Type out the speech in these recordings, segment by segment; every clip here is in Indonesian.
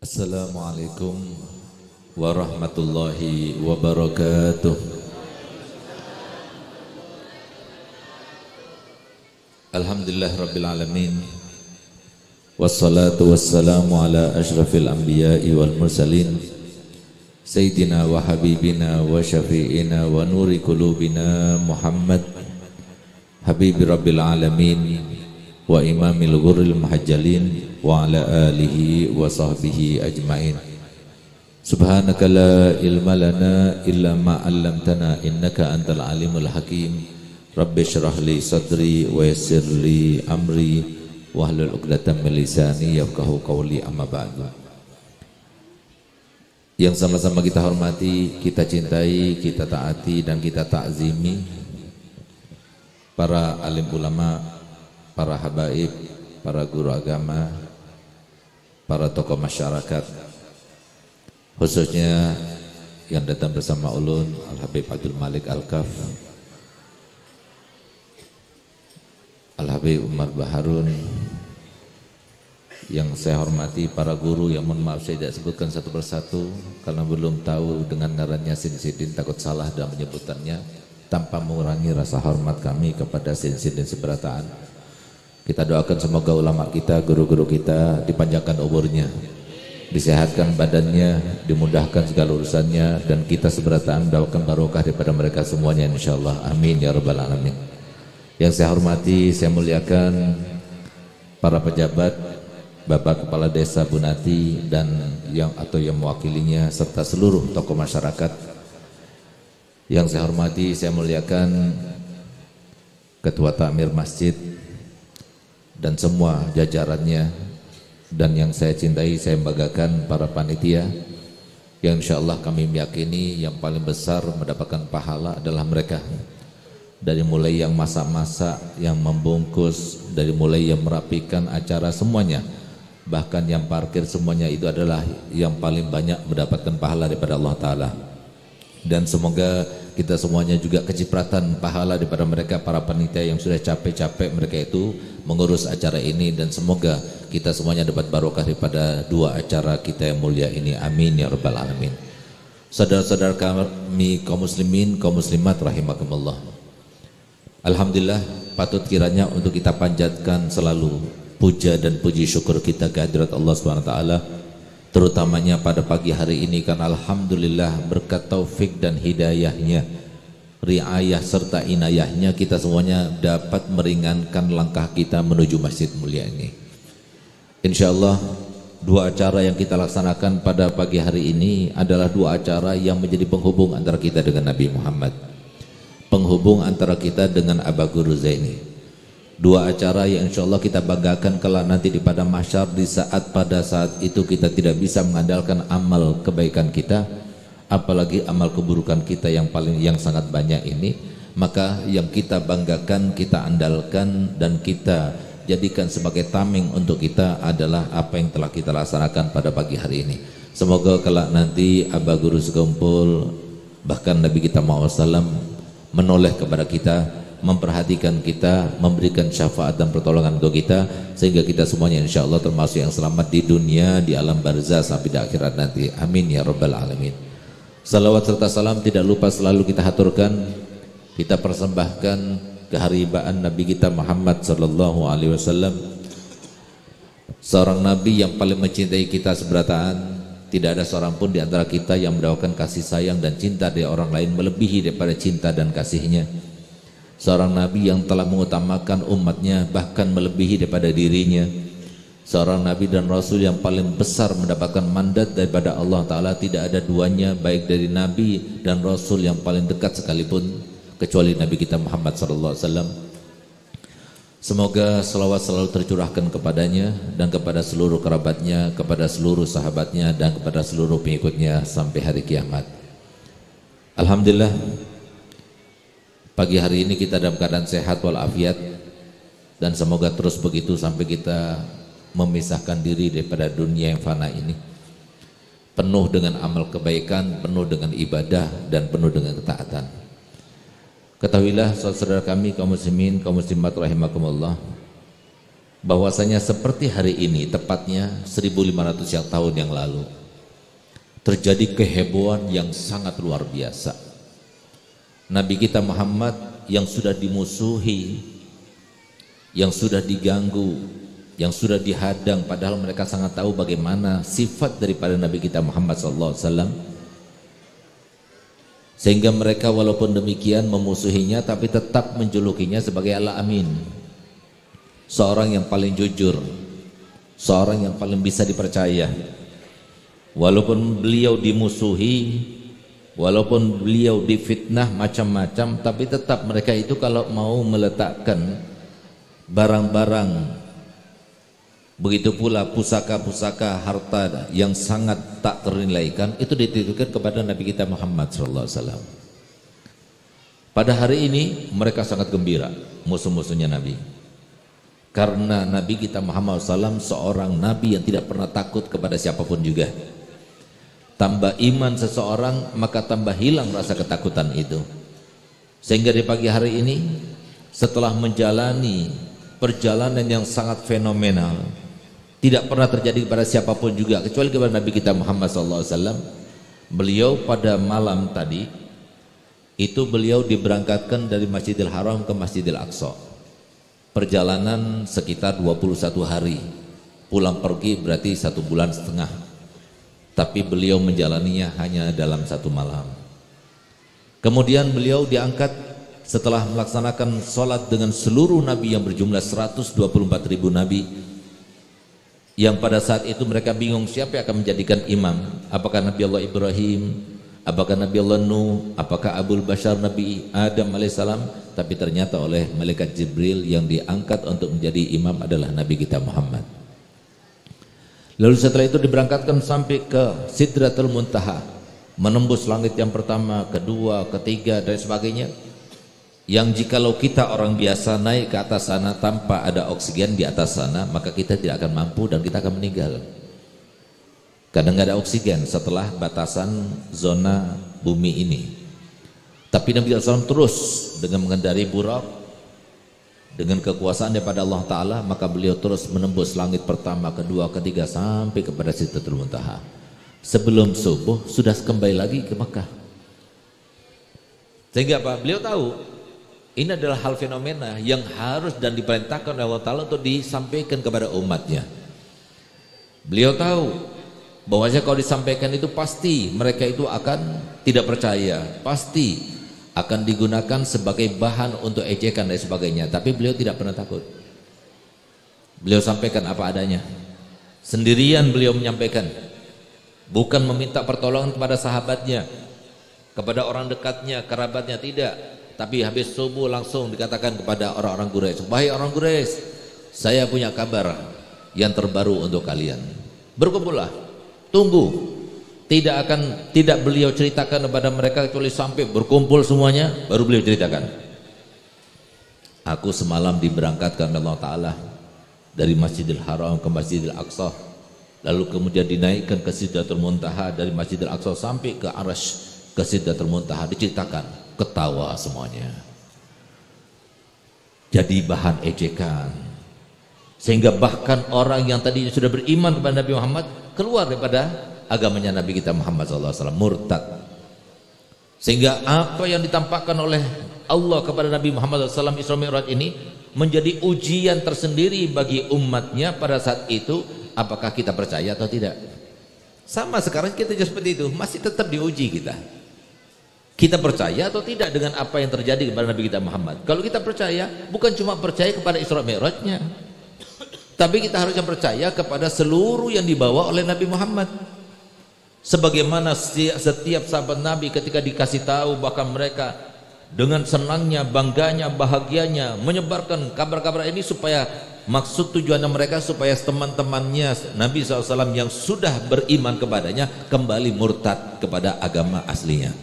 Assalamualaikum warahmatullahi wabarakatuh. Alhamdulillah rabbil alamin. Wassalatu wassalamu ala ashrafil anbiya'i wal mursalin Sayyidina wa habibina wa syafi'ina wa nuri qulubina Muhammad Habibi rabbil alamin wa imamil ghurril muhajjalin wa ala alihi wa sahbihi ajma'in. Subhanaka la ilma lana illa ma 'allamtana innaka antal alimul hakim. Rabbi shrah li sadri wa yassir li amri wahlul 'uqdatam min lisani yafqahu qawli, amma ba'du. Yang sama-sama kita hormati, kita cintai, kita taati dan kita ta'zimi para alim ulama, para habaib, para guru agama, para tokoh masyarakat, khususnya yang datang bersama ulun Al-Habib Abdul Malik Al-Kaf, Al-Habib Umar Baharun, yang saya hormati para guru yang mohon maaf saya tidak sebutkan satu persatu karena belum tahu dengan ngarannya Sin-Sidin, takut salah dalam penyebutannya, tanpa mengurangi rasa hormat kami kepada Sin-Sidin seberataan. Kita doakan semoga ulama kita, guru-guru kita dipanjangkan umurnya, disehatkan badannya, dimudahkan segala urusannya, dan kita seberataan mendoakan barokah daripada mereka semuanya insyaallah. Amin ya rabbal alamin. Yang saya hormati, saya muliakan para pejabat, Bapak Kepala Desa Bunati dan yang mewakilinya serta seluruh tokoh masyarakat. Yang saya hormati, saya muliakan Ketua Takmir Masjid dan semua jajarannya, dan yang saya cintai, saya banggakan para panitia yang insyaallah kami meyakini yang paling besar mendapatkan pahala adalah mereka. Dari mulai yang masak-masak, yang membungkus, dari mulai yang merapikan acara semuanya, bahkan yang parkir semuanya, itu adalah yang paling banyak mendapatkan pahala daripada Allah Ta'ala. Dan semoga kita semuanya juga kecipratan pahala daripada mereka, para panitia yang sudah capek-capek mereka itu mengurus acara ini, dan semoga kita semuanya dapat barokah daripada dua acara kita yang mulia ini. Amin ya rabbal alamin. Saudara-saudara kami kaum muslimin, kaum muslimat rahimakumullah. Alhamdulillah, patut kiranya untuk kita panjatkan selalu puja dan puji syukur kita kehadirat Allah SWT, terutamanya pada pagi hari ini, kan alhamdulillah berkat taufik dan hidayahnya, riayah serta inayahnya, kita semuanya dapat meringankan langkah kita menuju masjid mulia ini. Insyaallah dua acara yang kita laksanakan pada pagi hari ini adalah dua acara yang menjadi penghubung antara kita dengan Nabi Muhammad, penghubung antara kita dengan Aba Guru Zaini. Dua acara yang insyaallah kita banggakan kelak nanti di padang mahsyar, di saat pada saat itu kita tidak bisa mengandalkan amal kebaikan kita, apalagi amal keburukan kita yang sangat banyak ini. Maka yang kita banggakan, kita andalkan, dan kita jadikan sebagai tameng untuk kita adalah apa yang telah kita laksanakan pada pagi hari ini. Semoga kelak nanti Aba Guru sekumpul, bahkan Nabi kita Muhammad SAW menoleh kepada kita, memperhatikan kita, memberikan syafaat dan pertolongan untuk kita, sehingga kita semuanya insyaallah termasuk yang selamat di dunia, di alam barzah sampai di akhirat nanti. Amin ya rabbal alamin. Salawat serta salam tidak lupa selalu kita haturkan, kita persembahkan keharibaan Nabi kita Muhammad sallallahu alaihi wasallam, seorang nabi yang paling mencintai kita seberataan. Tidak ada seorang pun di antara kita yang mendapatkan kasih sayang dan cinta dari orang lain melebihi daripada cinta dan kasihnya. Seorang nabi yang telah mengutamakan umatnya bahkan melebihi daripada dirinya. Seorang nabi dan rasul yang paling besar mendapatkan mandat daripada Allah Ta'ala. Tidak ada duanya, baik dari nabi dan rasul yang paling dekat sekalipun, kecuali Nabi kita Muhammad SAW. Semoga selawat selalu tercurahkan kepadanya dan kepada seluruh kerabatnya, kepada seluruh sahabatnya, dan kepada seluruh pengikutnya sampai hari kiamat. Alhamdulillah, pagi hari ini kita dalam keadaan sehat walafiat, dan semoga terus begitu sampai kita memisahkan diri daripada dunia yang fana ini, penuh dengan amal kebaikan, penuh dengan ibadah, dan penuh dengan ketaatan. Ketahuilah saudara kami kaum muslimin, kaum muslimat rahimakumullah, bahwasanya seperti hari ini, tepatnya 1500 tahun yang lalu, terjadi kehebohan yang sangat luar biasa. Nabi kita Muhammad yang sudah dimusuhi, yang sudah diganggu, yang sudah dihadang, padahal mereka sangat tahu bagaimana sifat daripada Nabi kita Muhammad SAW, sehingga mereka walaupun demikian memusuhinya tapi tetap menjulukinya sebagai Al-Amin, seorang yang paling jujur, seorang yang paling bisa dipercaya. Walaupun beliau dimusuhi, walaupun beliau difitnah macam-macam, tapi tetap mereka itu kalau mau meletakkan barang-barang, begitu pula pusaka-pusaka harta yang sangat tak ternilaikan, itu dititipkan kepada Nabi kita Muhammad SAW. Pada hari ini mereka sangat gembira, musuh-musuhnya Nabi, karena Nabi kita Muhammad SAW seorang Nabi yang tidak pernah takut kepada siapapun juga. Tambah iman seseorang, maka tambah hilang rasa ketakutan itu. Sehingga di pagi hari ini, setelah menjalani perjalanan yang sangat fenomenal, tidak pernah terjadi kepada siapapun juga kecuali kepada Nabi kita Muhammad SAW. Beliau pada malam tadi itu beliau diberangkatkan dari Masjidil Haram ke Masjidil Aqsa. Perjalanan sekitar 21 hari, pulang pergi berarti 1,5 bulan. Tapi beliau menjalaninya hanya dalam 1 malam. Kemudian beliau diangkat setelah melaksanakan sholat dengan seluruh nabi yang berjumlah 124.000 nabi, yang pada saat itu mereka bingung siapa yang akan menjadikan imam. Apakah Nabi Allah Ibrahim, apakah Nabi Allah Nuh, apakah Abul Bashar Nabi Adam alaihissalam. Tapi ternyata oleh malaikat Jibril yang diangkat untuk menjadi imam adalah Nabi kita Muhammad. Lalu setelah itu diberangkatkan sampai ke Sidratul Muntaha, menembus langit yang pertama, kedua, ketiga dan sebagainya, yang jikalau kita orang biasa naik ke atas sana tanpa ada oksigen di atas sana, maka kita tidak akan mampu dan kita akan meninggal karena nggak ada oksigen setelah batasan zona bumi ini. Tapi Nabi SAW terus dengan mengendari burak, dengan kekuasaan daripada Allah Ta'ala, maka beliau terus menembus langit pertama, kedua, ketiga sampai kepada Sidratul Muntaha. Sebelum subuh sudah kembali lagi ke Mekah. Sehingga apa? Beliau tahu ini adalah hal fenomena yang harus dan diperintahkan oleh Allah Ta'ala untuk disampaikan kepada umatnya. Beliau tahu bahwasanya kalau disampaikan itu pasti mereka itu akan tidak percaya, pasti akan digunakan sebagai bahan untuk ejekan dan sebagainya. Tapi beliau tidak pernah takut. Beliau sampaikan apa adanya. Sendirian beliau menyampaikan, bukan meminta pertolongan kepada sahabatnya, kepada orang dekatnya, kerabatnya, tidak. Tapi habis subuh langsung dikatakan kepada orang-orang Quraisy, "Wahai orang Quraisy, saya punya kabar yang terbaru untuk kalian. Berkumpullah, tunggu." Tidak beliau ceritakan kepada mereka kecuali sampai berkumpul semuanya baru beliau ceritakan. Aku semalam diberangkatkan oleh Allah Ta'ala dari Masjidil Haram ke Masjidil Aqsa, lalu kemudian dinaikkan ke Sidratul Muntaha, dari Masjidil Aqsa sampai ke Arash, ke Sidratul Muntaha. Diceritakan, ketawa semuanya, jadi bahan ejekan, sehingga bahkan orang yang tadinya sudah beriman kepada Nabi Muhammad keluar daripada agamanya Nabi kita Muhammad SAW, murtad. Sehingga apa yang ditampakkan oleh Allah kepada Nabi Muhammad SAW Isra Mi'raj ini menjadi ujian tersendiri bagi umatnya pada saat itu. Apakah kita percaya atau tidak? Sama sekarang kita juga seperti itu, masih tetap diuji kita. Kita percaya atau tidak dengan apa yang terjadi kepada Nabi kita Muhammad? Kalau kita percaya, bukan cuma percaya kepada Isra Mi'rajnya, tapi kita harusnya percaya kepada seluruh yang dibawa oleh Nabi Muhammad. Sebagaimana setiap sahabat Nabi ketika dikasih tahu, bahkan mereka dengan senangnya, bangganya, bahagianya menyebarkan kabar-kabar ini, supaya maksud tujuannya mereka supaya teman-temannya Nabi SAW yang sudah beriman kepadanya kembali murtad kepada agama aslinya.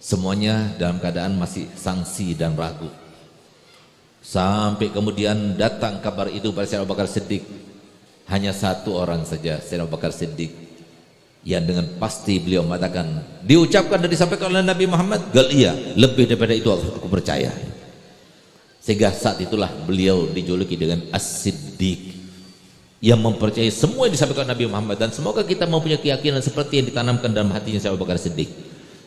Semuanya dalam keadaan masih sangsi dan ragu. Sampai kemudian datang kabar itu pada Sayyidina Abu Bakar Siddiq. Hanya satu orang saja, Sayyidina Abu Bakar Siddiq, yang dengan pasti beliau mengatakan, diucapkan dan disampaikan oleh Nabi Muhammad, gal iya, lebih daripada itu aku percaya. Sehingga saat itulah beliau dijuluki dengan As-Siddiq, yang mempercayai semua yang disampaikan Nabi Muhammad. Dan semoga kita mempunyai keyakinan seperti yang ditanamkan dalam hatinya Syekh Abu Bakar Siddiq,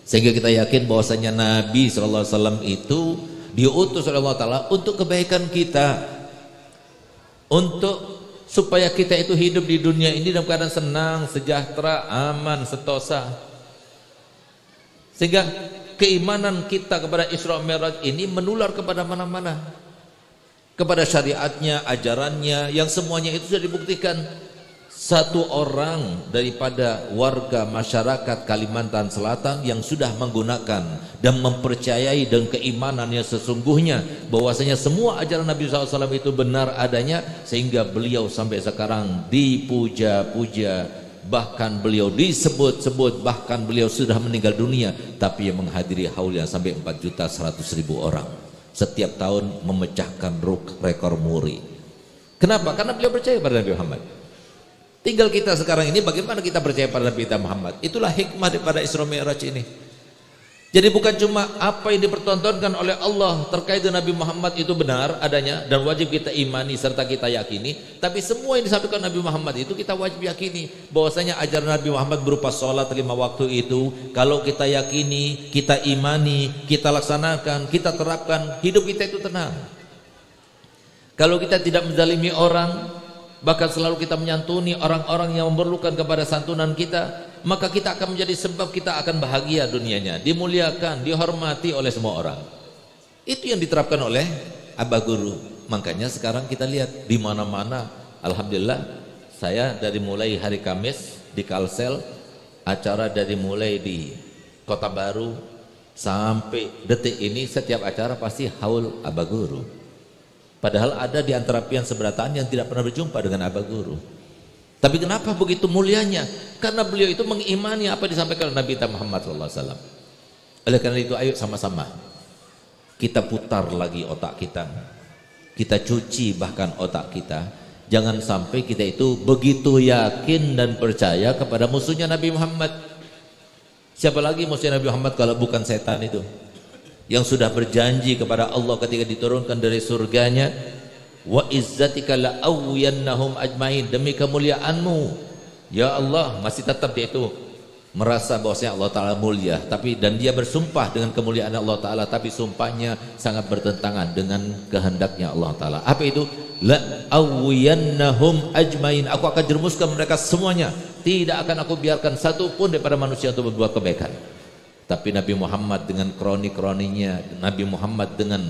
sehingga kita yakin bahwasanya Nabi SAW itu diutus oleh Allah Ta'ala untuk kebaikan kita, untuk supaya kita itu hidup di dunia ini dalam keadaan senang, sejahtera, aman, sentosa. Sehingga keimanan kita kepada Isra Mi'raj ini menular kepada mana-mana, kepada syariatnya, ajarannya, yang semuanya itu sudah dibuktikan. Satu orang daripada warga masyarakat Kalimantan Selatan yang sudah menggunakan dan mempercayai dengan keimanannya sesungguhnya bahwasanya semua ajaran Nabi SAW itu benar adanya, sehingga beliau sampai sekarang dipuja-puja, bahkan beliau disebut-sebut, bahkan beliau sudah meninggal dunia tapi yang menghadiri haulnya sampai 4.100.000 orang setiap tahun, memecahkan rekor muri. Kenapa? Karena beliau percaya pada Nabi Muhammad. Tinggal kita sekarang ini bagaimana kita percaya pada Nabi kita Muhammad. Itulah hikmah daripada Isra Mi'raj ini. Jadi bukan cuma apa yang dipertontonkan oleh Allah terkait dengan Nabi Muhammad itu benar adanya dan wajib kita imani serta kita yakini, tapi semua yang disampaikan Nabi Muhammad itu kita wajib yakini bahwasanya ajaran Nabi Muhammad berupa sholat 5 waktu itu, kalau kita yakini, kita imani, kita laksanakan, kita terapkan, hidup kita itu tenang. Kalau kita tidak menzalimi orang, bahkan selalu kita menyantuni orang-orang yang memerlukan kepada santunan kita, maka kita akan menjadi sebab kita akan bahagia dunianya, dimuliakan, dihormati oleh semua orang. Itu yang diterapkan oleh Abah Guru. Makanya sekarang kita lihat di mana-mana, alhamdulillah, saya dari mulai hari Kamis di Kalsel, acara dari mulai di Kota Baru sampai detik ini setiap acara pasti haul Abah Guru. Padahal ada di antara pian seberatan yang tidak pernah berjumpa dengan Abah Guru. Tapi kenapa begitu mulianya? Karena beliau itu mengimani apa disampaikan oleh Nabi Muhammad SAW. Oleh karena itu ayo sama-sama kita putar lagi otak kita. Kita cuci bahkan otak kita. Jangan sampai kita itu begitu yakin dan percaya kepada musuhnya Nabi Muhammad. Siapa lagi musuhnya Nabi Muhammad kalau bukan setan itu, yang sudah berjanji kepada Allah ketika diturunkan dari surganya, wa izzatika la awwiyannahum ajmain, demi kemuliaanmu ya Allah, masih tetap dia itu merasa bahwasanya Allah Ta'ala mulia, tapi dan dia bersumpah dengan kemuliaan Allah Ta'ala, tapi sumpahnya sangat bertentangan dengan kehendaknya Allah Ta'ala. Apa itu? La awwiyannahum ajmain, aku akan jerumuskan mereka semuanya, tidak akan aku biarkan satu pun daripada manusia untuk berbuat kebaikan. Tapi Nabi Muhammad dengan kroni-kroninya, Nabi Muhammad dengan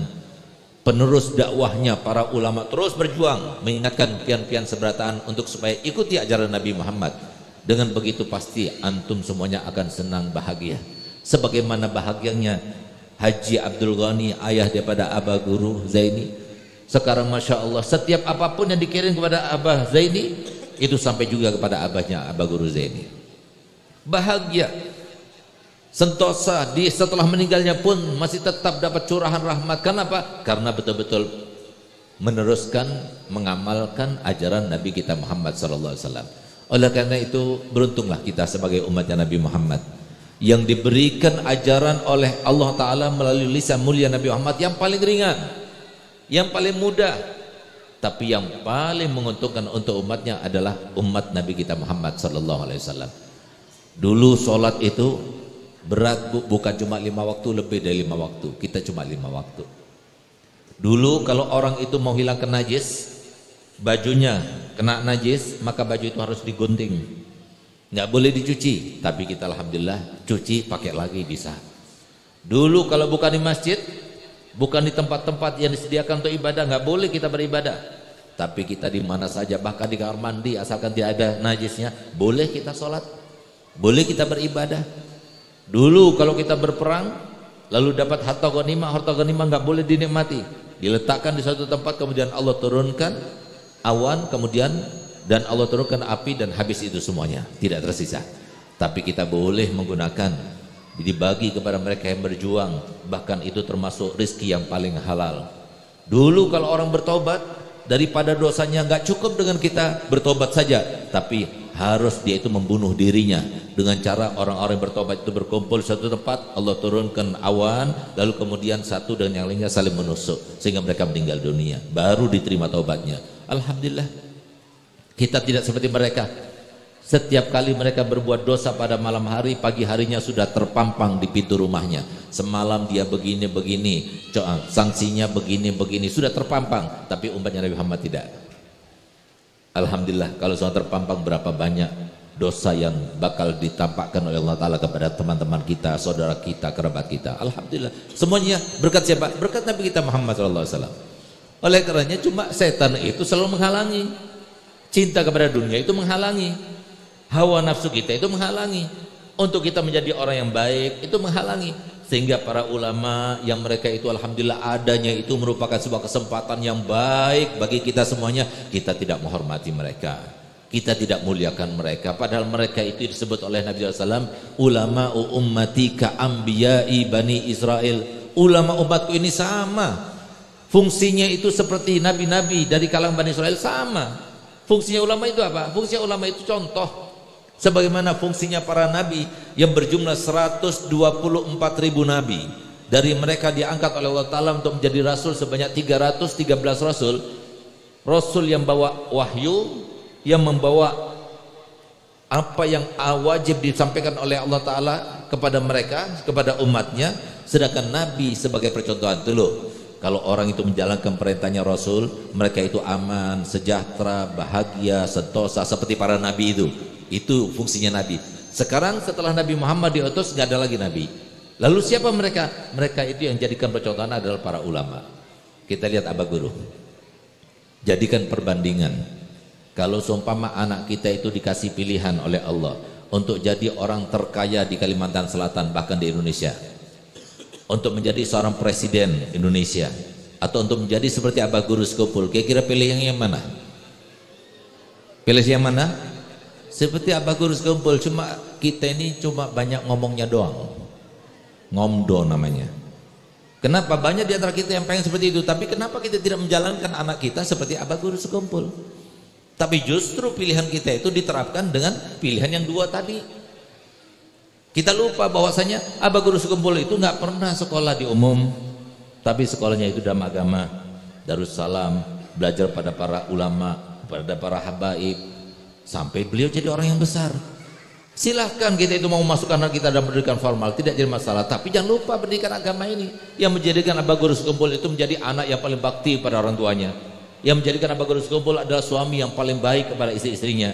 penerus dakwahnya, para ulama terus berjuang mengingatkan pian-pian seberatan untuk supaya ikuti ajaran Nabi Muhammad. Dengan begitu pasti antum semuanya akan senang bahagia. Sebagaimana bahagianya Haji Abdul Ghani, ayah daripada Abah Guru Zaini. Sekarang Masya Allah setiap apapun yang dikirim kepada Abah Zaini itu sampai juga kepada abahnya Abah Guru Zaini. Bahagia, sentosa, setelah meninggalnya pun masih tetap dapat curahan rahmat. Kenapa? Karena betul-betul meneruskan, mengamalkan ajaran Nabi kita Muhammad SAW. Oleh karena itu beruntunglah kita sebagai umatnya Nabi Muhammad yang diberikan ajaran oleh Allah Ta'ala melalui lisan mulia Nabi Muhammad yang paling ringan, yang paling mudah, tapi yang paling menguntungkan untuk umatnya adalah umat Nabi kita Muhammad SAW. Dulu sholat itu berat, bukan cuma 5 waktu, lebih dari 5 waktu. Kita cuma 5 waktu. Dulu kalau orang itu mau hilangkan najis, bajunya kena najis, maka baju itu harus digunting, nggak boleh dicuci. Tapi kita alhamdulillah cuci pakai lagi bisa. Dulu kalau bukan di masjid, bukan di tempat-tempat yang disediakan untuk ibadah, nggak boleh kita beribadah. Tapi kita di mana saja, bahkan di kamar mandi, asalkan tidak ada najisnya, boleh kita sholat, boleh kita beribadah. Dulu kalau kita berperang lalu dapat harta ghanimah nggak boleh dinikmati, diletakkan di suatu tempat, kemudian Allah turunkan awan, kemudian dan Allah turunkan api, dan habis itu semuanya tidak tersisa. Tapi kita boleh menggunakan, dibagi kepada mereka yang berjuang, bahkan itu termasuk rizki yang paling halal. Dulu kalau orang bertobat daripada dosanya, nggak cukup dengan kita bertobat saja, tapi harus dia itu membunuh dirinya, dengan cara orang-orang yang bertobat itu berkumpul di satu tempat, Allah turunkan awan, lalu kemudian satu dan yang lainnya saling menusuk sehingga mereka meninggal dunia, baru diterima taubatnya. Alhamdulillah, kita tidak seperti mereka. Setiap kali mereka berbuat dosa pada malam hari, pagi harinya sudah terpampang di pintu rumahnya. Semalam dia begini-begini, sanksinya begini-begini, sudah terpampang. Tapi umatnya Nabi Muhammad tidak. Alhamdulillah, kalau sudah terpampang, berapa banyak dosa yang bakal ditampakkan oleh Allah Ta'ala kepada teman-teman kita, saudara kita, kerabat kita. Alhamdulillah, semuanya berkat siapa? Berkat Nabi kita Muhammad SAW. Oleh karenanya cuma setan itu selalu menghalangi. Cinta kepada dunia itu menghalangi. Hawa nafsu kita itu menghalangi. Untuk kita menjadi orang yang baik itu menghalangi. Sehingga para ulama yang mereka itu alhamdulillah adanya itu merupakan sebuah kesempatan yang baik bagi kita semuanya. Kita tidak menghormati mereka, kita tidak muliakan mereka, padahal mereka itu disebut oleh Nabi SAW ulama ummati ka ambiyai bani Israel. Ulama umatku ini sama fungsinya itu seperti nabi-nabi dari kalangan Bani Israel, sama. Fungsinya ulama itu apa? Fungsinya ulama itu contoh, sebagaimana fungsinya para nabi yang berjumlah 124.000 nabi. Dari mereka diangkat oleh Allah Ta'ala untuk menjadi rasul sebanyak 313 rasul. Rasul yang bawa wahyu, yang membawa apa yang wajib disampaikan oleh Allah Ta'ala kepada mereka, kepada umatnya. Sedangkan nabi sebagai percontohan dulu. Kalau orang itu menjalankan perintahnya Rasul, mereka itu aman, sejahtera, bahagia, sentosa seperti para nabi itu. Itu fungsinya nabi. Sekarang setelah Nabi Muhammad diutus, nggak ada lagi nabi. Lalu siapa mereka? Mereka itu yang jadikan percontohan adalah para ulama. Kita lihat Abah Guru. Jadikan perbandingan. Kalau seumpama anak kita itu dikasih pilihan oleh Allah untuk jadi orang terkaya di Kalimantan Selatan, bahkan di Indonesia, untuk menjadi seorang presiden Indonesia, atau untuk menjadi seperti Abah Guru Sekupul, kira-kira pilih yang mana? Pilih yang mana? Seperti Abah Guru Sekupul. Cuma kita ini cuma banyak ngomongnya doang, ngomdo namanya. Kenapa? Banyak di antara kita yang pengen seperti itu, tapi kenapa kita tidak menjalankan anak kita seperti Abah Guru Sekupul? Tapi justru pilihan kita itu diterapkan dengan pilihan yang dua tadi. Kita lupa bahwasanya Abah Guru Sekupul itu nggak pernah sekolah di umum, tapi sekolahnya itu dalam agama, Darussalam, belajar pada para ulama, pada para habaib, sampai beliau jadi orang yang besar. Silahkan kita itu mau masukkan anak kita dalam pendidikan formal, tidak jadi masalah, tapi jangan lupa pendidikan agama ini yang menjadikan Abah Guru Sekupul itu menjadi anak yang paling bakti pada orang tuanya, yang menjadikan Abah Guru Sekupul adalah suami yang paling baik kepada istri-istrinya,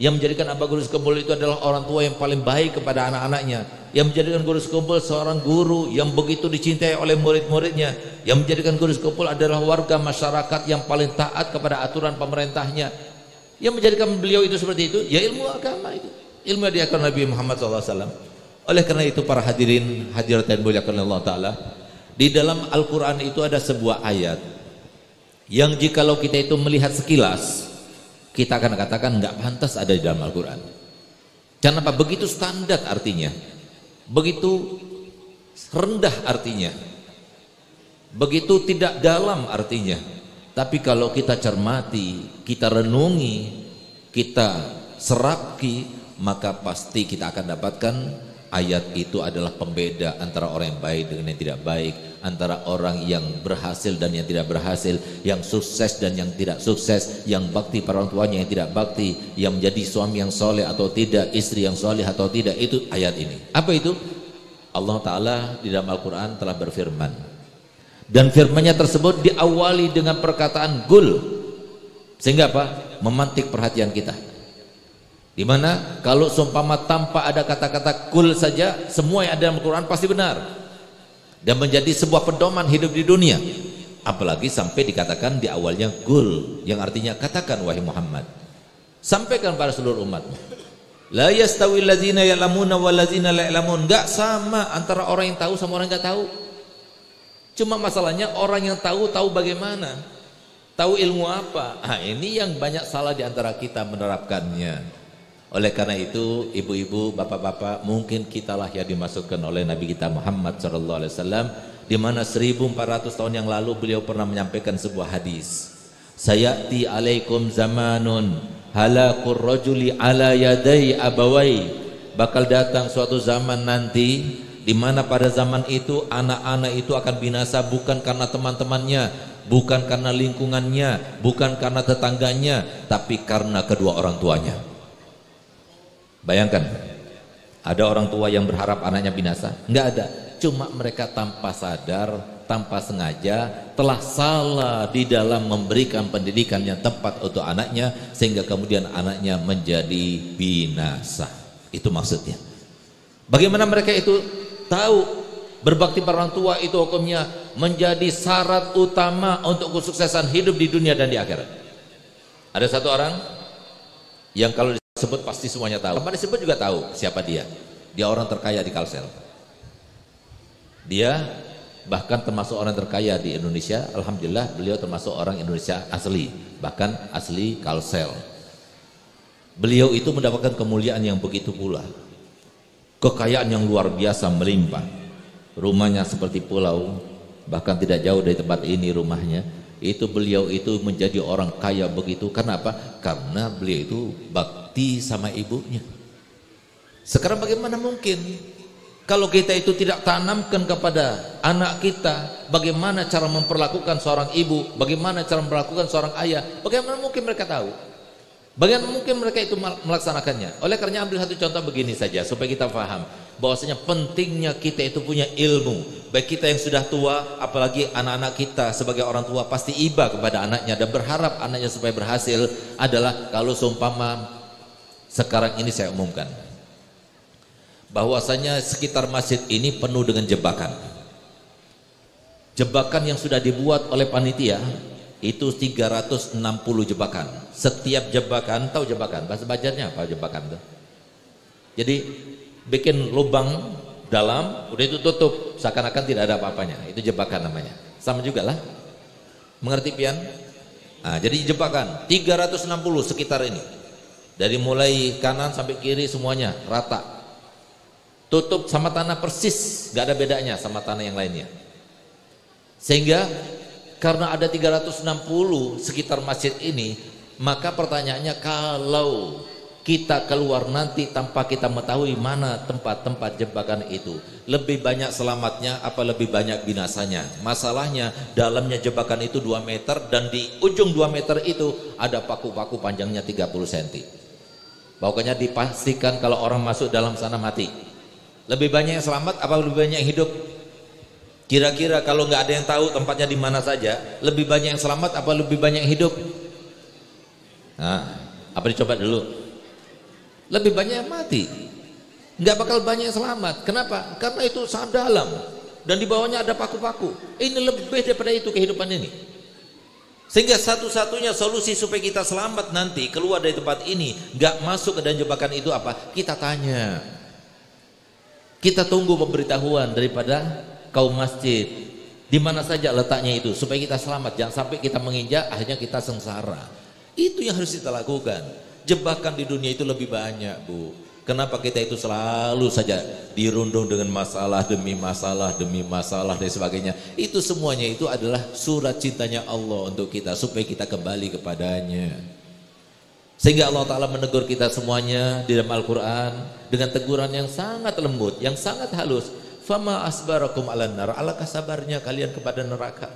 yang menjadikan Abah Guru Sekupul itu adalah orang tua yang paling baik kepada anak-anaknya, yang menjadikan Guru Sekupul seorang guru yang begitu dicintai oleh murid-muridnya, yang menjadikan Guru Sekupul adalah warga masyarakat yang paling taat kepada aturan pemerintahnya. Yang menjadikan beliau itu seperti itu, ya ilmu agama itu, ilmu yang diajarkan Nabi Muhammad SAW. Oleh karena itu para hadirin hadirat yang dimuliakan Allah Ta'ala, di dalam Al-Quran itu ada sebuah ayat yang jikalau kita itu melihat sekilas, kita akan katakan nggak pantas ada di dalam Al-Quran. Kenapa? Begitu standar artinya, begitu rendah artinya, begitu tidak dalam artinya. Tapi kalau kita cermati, kita renungi, kita serapi, maka pasti kita akan dapatkan ayat itu adalah pembeda antara orang yang baik dengan yang tidak baik, antara orang yang berhasil dan yang tidak berhasil, yang sukses dan yang tidak sukses, yang bakti pada orang tuanya, yang tidak bakti, yang menjadi suami yang soleh atau tidak, istri yang soleh atau tidak. Itu ayat ini. Apa itu? Allah Ta'ala di dalam Al-Quran telah berfirman, dan firman-Nya tersebut diawali dengan perkataan gul, sehingga apa? Memantik perhatian kita. Dimana kalau seumpama tanpa ada kata-kata kul saja, semua yang ada dalam Al-Quran pasti benar dan menjadi sebuah pedoman hidup di dunia. Apalagi sampai dikatakan di awalnya gul, yang artinya katakan wahai Muhammad, sampaikan pada seluruh umat. La yastawil ladzina ya'lamuna wal ladzina la ya'lamun. Enggak sama antara orang yang tahu sama orang yang enggak tahu. Cuma masalahnya orang yang tahu bagaimana, tahu ilmu apa. Ini yang banyak salah di antara kita menerapkannya. Oleh karena itu, ibu-ibu, bapak-bapak, mungkin kitalah yang dimasukkan oleh Nabi kita Muhammad SAW, di mana 1400 tahun yang lalu beliau pernah menyampaikan sebuah hadis. Sayati alaikum zamanun halaqur rajuli ala yadai abawai. bakal datang suatu zaman nanti di mana pada zaman itu anak-anak itu akan binasa bukan karena teman-temannya, bukan karena lingkungannya, bukan karena tetangganya, tapi karena kedua orang tuanya. Bayangkan, ada orang tua yang berharap anaknya binasa? Enggak ada. Cuma mereka tanpa sadar, tanpa sengaja telah salah di dalam memberikan pendidikan yang tepat untuk anaknya, sehingga kemudian anaknya menjadi binasa. Itu maksudnya. Bagaimana mereka itu tahu berbakti pada orang tua itu hukumnya menjadi syarat utama untuk kesuksesan hidup di dunia dan di akhirat. Ada satu orang yang kalau disebut pasti semuanya tahu. Kalau disebut juga tahu siapa dia. Dia orang terkaya di Kalsel. Dia bahkan termasuk orang terkaya di Indonesia. Alhamdulillah beliau termasuk orang Indonesia asli, bahkan asli Kalsel. Beliau itu mendapatkan kemuliaan yang begitu pula, kekayaan yang luar biasa melimpah. Rumahnya seperti pulau, bahkan tidak jauh dari tempat ini rumahnya. Itu beliau itu menjadi orang kaya begitu. Kenapa? Karena beliau itu bakti sama ibunya. Sekarang bagaimana mungkin kalau kita itu tidak tanamkan kepada anak kita bagaimana cara memperlakukan seorang ibu, bagaimana cara memperlakukan seorang ayah, bagaimana mungkin mereka tahu? Bagaimana mungkin mereka itu melaksanakannya? Oleh karena ambil satu contoh begini saja supaya kita paham bahwasanya pentingnya kita itu punya ilmu. Baik kita yang sudah tua, apalagi anak-anak kita sebagai orang tua pasti iba kepada anaknya dan berharap anaknya supaya berhasil. Adalah kalau seumpama sekarang ini saya umumkan bahwasanya sekitar masjid ini penuh dengan jebakan. Jebakan yang sudah dibuat oleh panitia itu 360 jebakan. Setiap jebakan, tahu jebakan? Bahasa Banjarnya apa jebakan itu? Jadi bikin lubang dalam, udah itu tutup, seakan-akan tidak ada apa-apanya. Itu jebakan namanya. Sama juga lah. Mengerti pian? Nah, jadi jebakan 360 sekitar ini. Dari mulai kanan sampai kiri semuanya rata. Tutup sama tanah persis, gak ada bedanya sama tanah yang lainnya. Sehingga karena ada 360 sekitar masjid ini, maka pertanyaannya kalau kita keluar nanti tanpa kita mengetahui mana tempat-tempat jebakan itu, lebih banyak selamatnya apa lebih banyak binasanya? Masalahnya dalamnya jebakan itu 2 meter dan di ujung 2 meter itu ada paku-paku panjangnya 30 cm. Pokoknya dipastikan kalau orang masuk dalam sana mati. Lebih banyak yang selamat apa lebih banyak yang hidup? Kira-kira kalau nggak ada yang tahu tempatnya di mana saja, lebih banyak yang selamat apa lebih banyak yang hidup? Nah, apa dicoba dulu? Lebih banyak yang mati. Nggak bakal banyak yang selamat. Kenapa? Karena itu sangat dalam dan di bawahnya ada paku-paku. Ini lebih daripada itu kehidupan ini. Sehingga satu-satunya solusi supaya kita selamat nanti keluar dari tempat ini, nggak masuk ke dalam jebakan itu apa? Kita tanya. Kita tunggu pemberitahuan daripada kaum masjid di mana saja letaknya itu supaya kita selamat, jangan sampai kita menginjak akhirnya kita sengsara. Itu yang harus kita lakukan. Jebakan di dunia itu lebih banyak, Bu. Kenapa kita itu selalu saja dirundung dengan masalah demi masalah demi masalah dan sebagainya? Itu semuanya itu adalah surat cintanya Allah untuk kita supaya kita kembali kepadanya. Sehingga Allah Ta'ala menegur kita semuanya di dalam Al-Quran dengan teguran yang sangat lembut, yang sangat halus. Fama asbarakum alan nar, alangkah sabarnya kalian kepada neraka.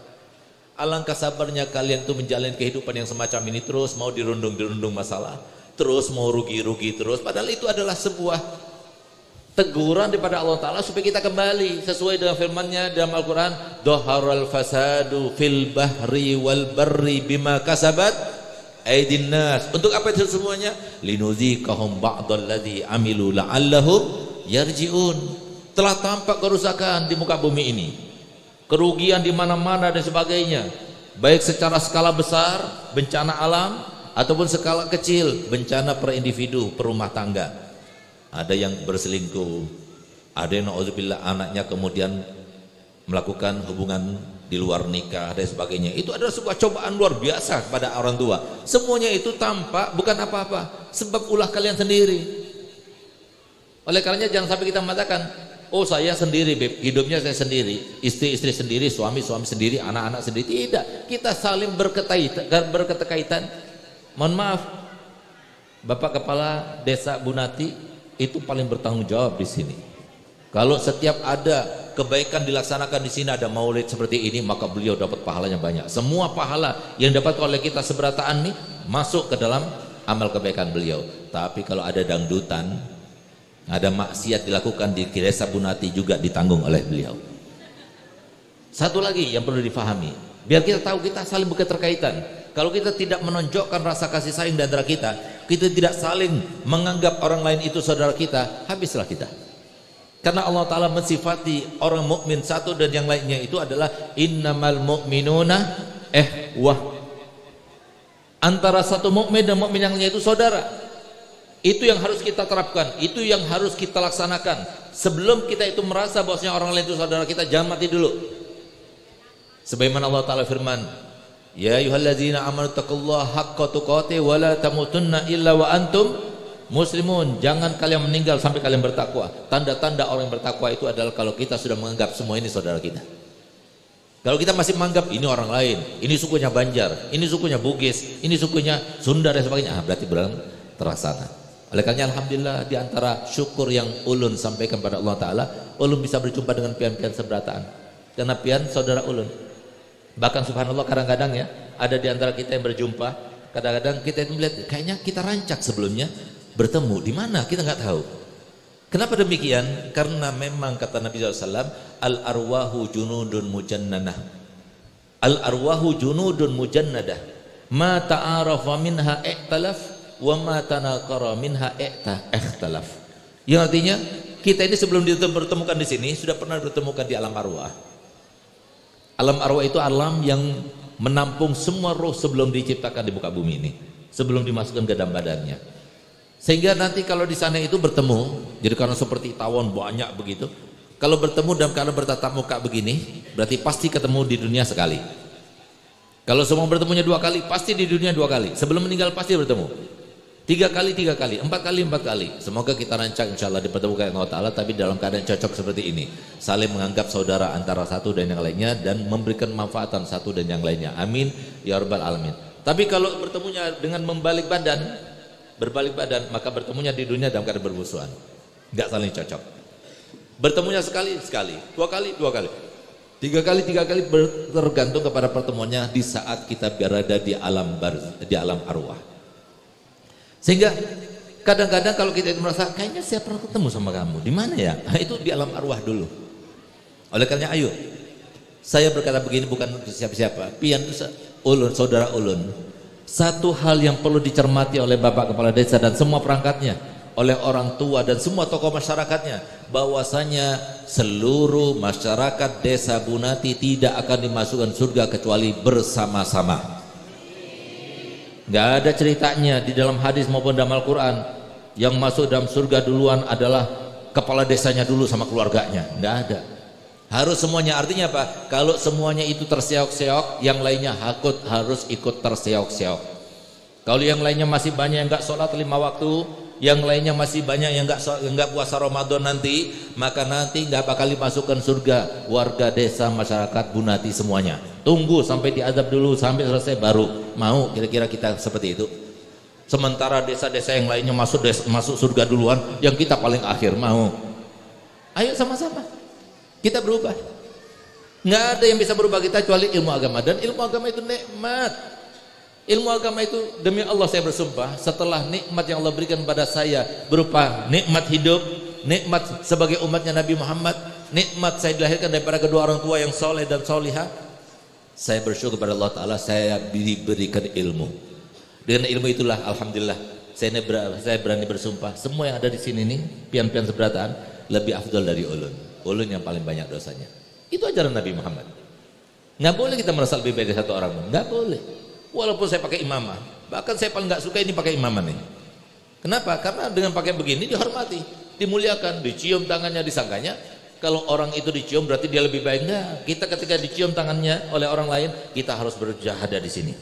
Alangkah sabarnya kalian itu menjalani kehidupan yang semacam ini, terus mau dirundung masalah, terus mau rugi terus. Padahal itu adalah sebuah teguran daripada Allah Ta'ala supaya kita kembali sesuai dengan firman-Nya dalam Al-Quran. Dhaharal fasadu fil bahri wal barri bima kasabat aydin nas. Untuk apa itu semuanya? Linudziqahum ba'dalladzi amilu la'allahum yarji'un. Telah tampak kerusakan di muka bumi ini, kerugian di mana-mana dan sebagainya, baik secara skala besar bencana alam ataupun skala kecil bencana per individu, per rumah tangga. Ada yang berselingkuh, ada yang na'udzubillah anaknya kemudian melakukan hubungan di luar nikah dan sebagainya. Itu adalah sebuah cobaan luar biasa kepada orang tua. Semuanya itu tampak bukan apa-apa, sebab ulah kalian sendiri. Oleh karenanya jangan sampai kita mengatakan, oh saya sendiri, Beb, hidupnya saya sendiri, istri sendiri, suami sendiri, anak-anak sendiri. Tidak, kita saling berketerkaitan. Mohon maaf, Bapak Kepala Desa Bunati, itu paling bertanggung jawab di sini. Kalau setiap ada kebaikan dilaksanakan di sini, ada maulid seperti ini, maka beliau dapat pahalanya banyak. Semua pahala yang dapat oleh kita seberataan nih masuk ke dalam amal kebaikan beliau. Tapi kalau ada dangdutan, ada maksiat dilakukan di desa Bunati, juga ditanggung oleh beliau. Satu lagi yang perlu difahami, biar kita tahu kita saling berketerkaitan. Kalau kita tidak menonjokkan rasa kasih sayang di antara kita, kita tidak saling menganggap orang lain itu saudara kita, habislah kita. Karena Allah Ta'ala mensifati orang mukmin satu dan yang lainnya itu adalah innamal mu'minuna wah. Antara satu mukmin dan mukmin yang lainnya itu saudara. Itu yang harus kita terapkan, itu yang harus kita laksanakan. Sebelum kita itu merasa bahwasanya orang lain itu saudara kita, jangan mati dulu. Sebagaimana Allah Ta'ala firman, ya ayyuhalladzina amanu taqullaha haqqa tuqatih wa la tamutunna illa wa antum muslimun. Jangan kalian meninggal sampai kalian bertakwa. Tanda-tanda orang yang bertakwa itu adalah kalau kita sudah menganggap semua ini saudara kita. Kalau kita masih menganggap ini orang lain, ini sukunya Banjar, ini sukunya Bugis, ini sukunya Sunda dan sebagainya, berarti belum terlaksana. Oleh karena alhamdulillah, di antara syukur yang ulun sampaikan pada Allah Ta'ala, ulun bisa berjumpa dengan pian-pian seberataan. Karena pian saudara ulun. Bahkan subhanallah, kadang-kadang ya ada di antara kita yang berjumpa, kadang-kadang kita itu melihat kayaknya kita rancak sebelumnya bertemu di mana, kita nggak tahu. Kenapa demikian? Karena memang kata Nabi SAW, al arwahu junudun mujannanah, al arwahu junudun mujannadah, ma ta'arafa minha i'talaf wa ma tanaqara minha ikhtalaf. Yang artinya kita ini sebelum dipertemukan di sini sudah pernah bertemukan di alam arwah. Alam arwah itu alam yang menampung semua roh sebelum diciptakan di muka bumi ini, sebelum dimasukkan ke dalam badannya. Sehingga nanti kalau di sana itu bertemu, jadi karena seperti tawon banyak begitu, kalau bertemu dalam keadaan bertatap muka begini, berarti pasti ketemu di dunia sekali. Kalau semua bertemunya 2 kali, pasti di dunia 2 kali. Sebelum meninggal pasti bertemu. 3 kali, 3 kali, 4 kali, 4 kali. Semoga kita rancang insyaallah dipertemukan Allah Ta'ala, tapi dalam keadaan cocok seperti ini, saling menganggap saudara antara satu dan yang lainnya, dan memberikan manfaatan satu dan yang lainnya. Amin ya rabbal alamin. Tapi kalau bertemunya dengan berbalik badan, maka bertemunya di dunia dalam keadaan bermusuhan, nggak saling cocok. Bertemunya sekali, 2 kali, 2 kali, 3 kali, 3 kali, tergantung kepada pertemuannya di saat kita berada di alam arwah. Sehingga kadang-kadang kalau kita itu merasa kayaknya saya pernah ketemu sama kamu, di mana ya? Nah, itu di alam arwah dulu. Oleh karena ayo, saya berkata begini bukan untuk siapa-siapa, pian ulun, saudara ulun. Satu hal yang perlu dicermati oleh Bapak Kepala Desa dan semua perangkatnya, oleh orang tua dan semua tokoh masyarakatnya, bahwasanya seluruh masyarakat Desa Bunati tidak akan dimasukkan surga kecuali bersama-sama. Nggak ada ceritanya di dalam hadis maupun dalam Al-Quran yang masuk dalam surga duluan adalah kepala desanya dulu sama keluarganya. Nggak ada. Harus semuanya. Artinya apa? Kalau semuanya itu terseok-seok, yang lainnya harus ikut terseok-seok. Kalau yang lainnya masih banyak yang nggak sholat 5 waktu, yang lainnya masih banyak yang nggak puasa Ramadan nanti, maka nanti nggak bakal dimasukkan surga warga desa masyarakat Bunati semuanya. Tunggu sampai diazab dulu sampai selesai baru mau. Kira-kira kita seperti itu. Sementara desa-desa yang lainnya masuk surga duluan, yang kita paling akhir mau. Ayo sama-sama kita berubah. Nggak ada yang bisa berubah kita kecuali ilmu agama, dan ilmu agama itu nikmat. Ilmu agama itu demi Allah saya bersumpah, setelah nikmat yang Allah berikan pada saya berupa nikmat hidup, nikmat sebagai umatnya Nabi Muhammad, nikmat saya dilahirkan daripada kedua orang tua yang soleh dan solihah, saya bersyukur kepada Allah Ta'ala saya diberikan ilmu. Dengan ilmu itulah alhamdulillah saya berani bersumpah semua yang ada di sini nih, pian-pian seberataan lebih afdal dari ulun. Ulun yang paling banyak dosanya. Itu ajaran Nabi Muhammad. Nggak boleh kita merasa lebih baik dari satu orang, nggak boleh. Walaupun saya pakai imamah, bahkan saya paling nggak suka ini pakai imamah nih. Kenapa? Karena dengan pakai begini dihormati, dimuliakan, dicium tangannya, disangkanya kalau orang itu dicium berarti dia lebih baik. Enggak. Kita ketika dicium tangannya oleh orang lain, kita harus berjahadah di sini,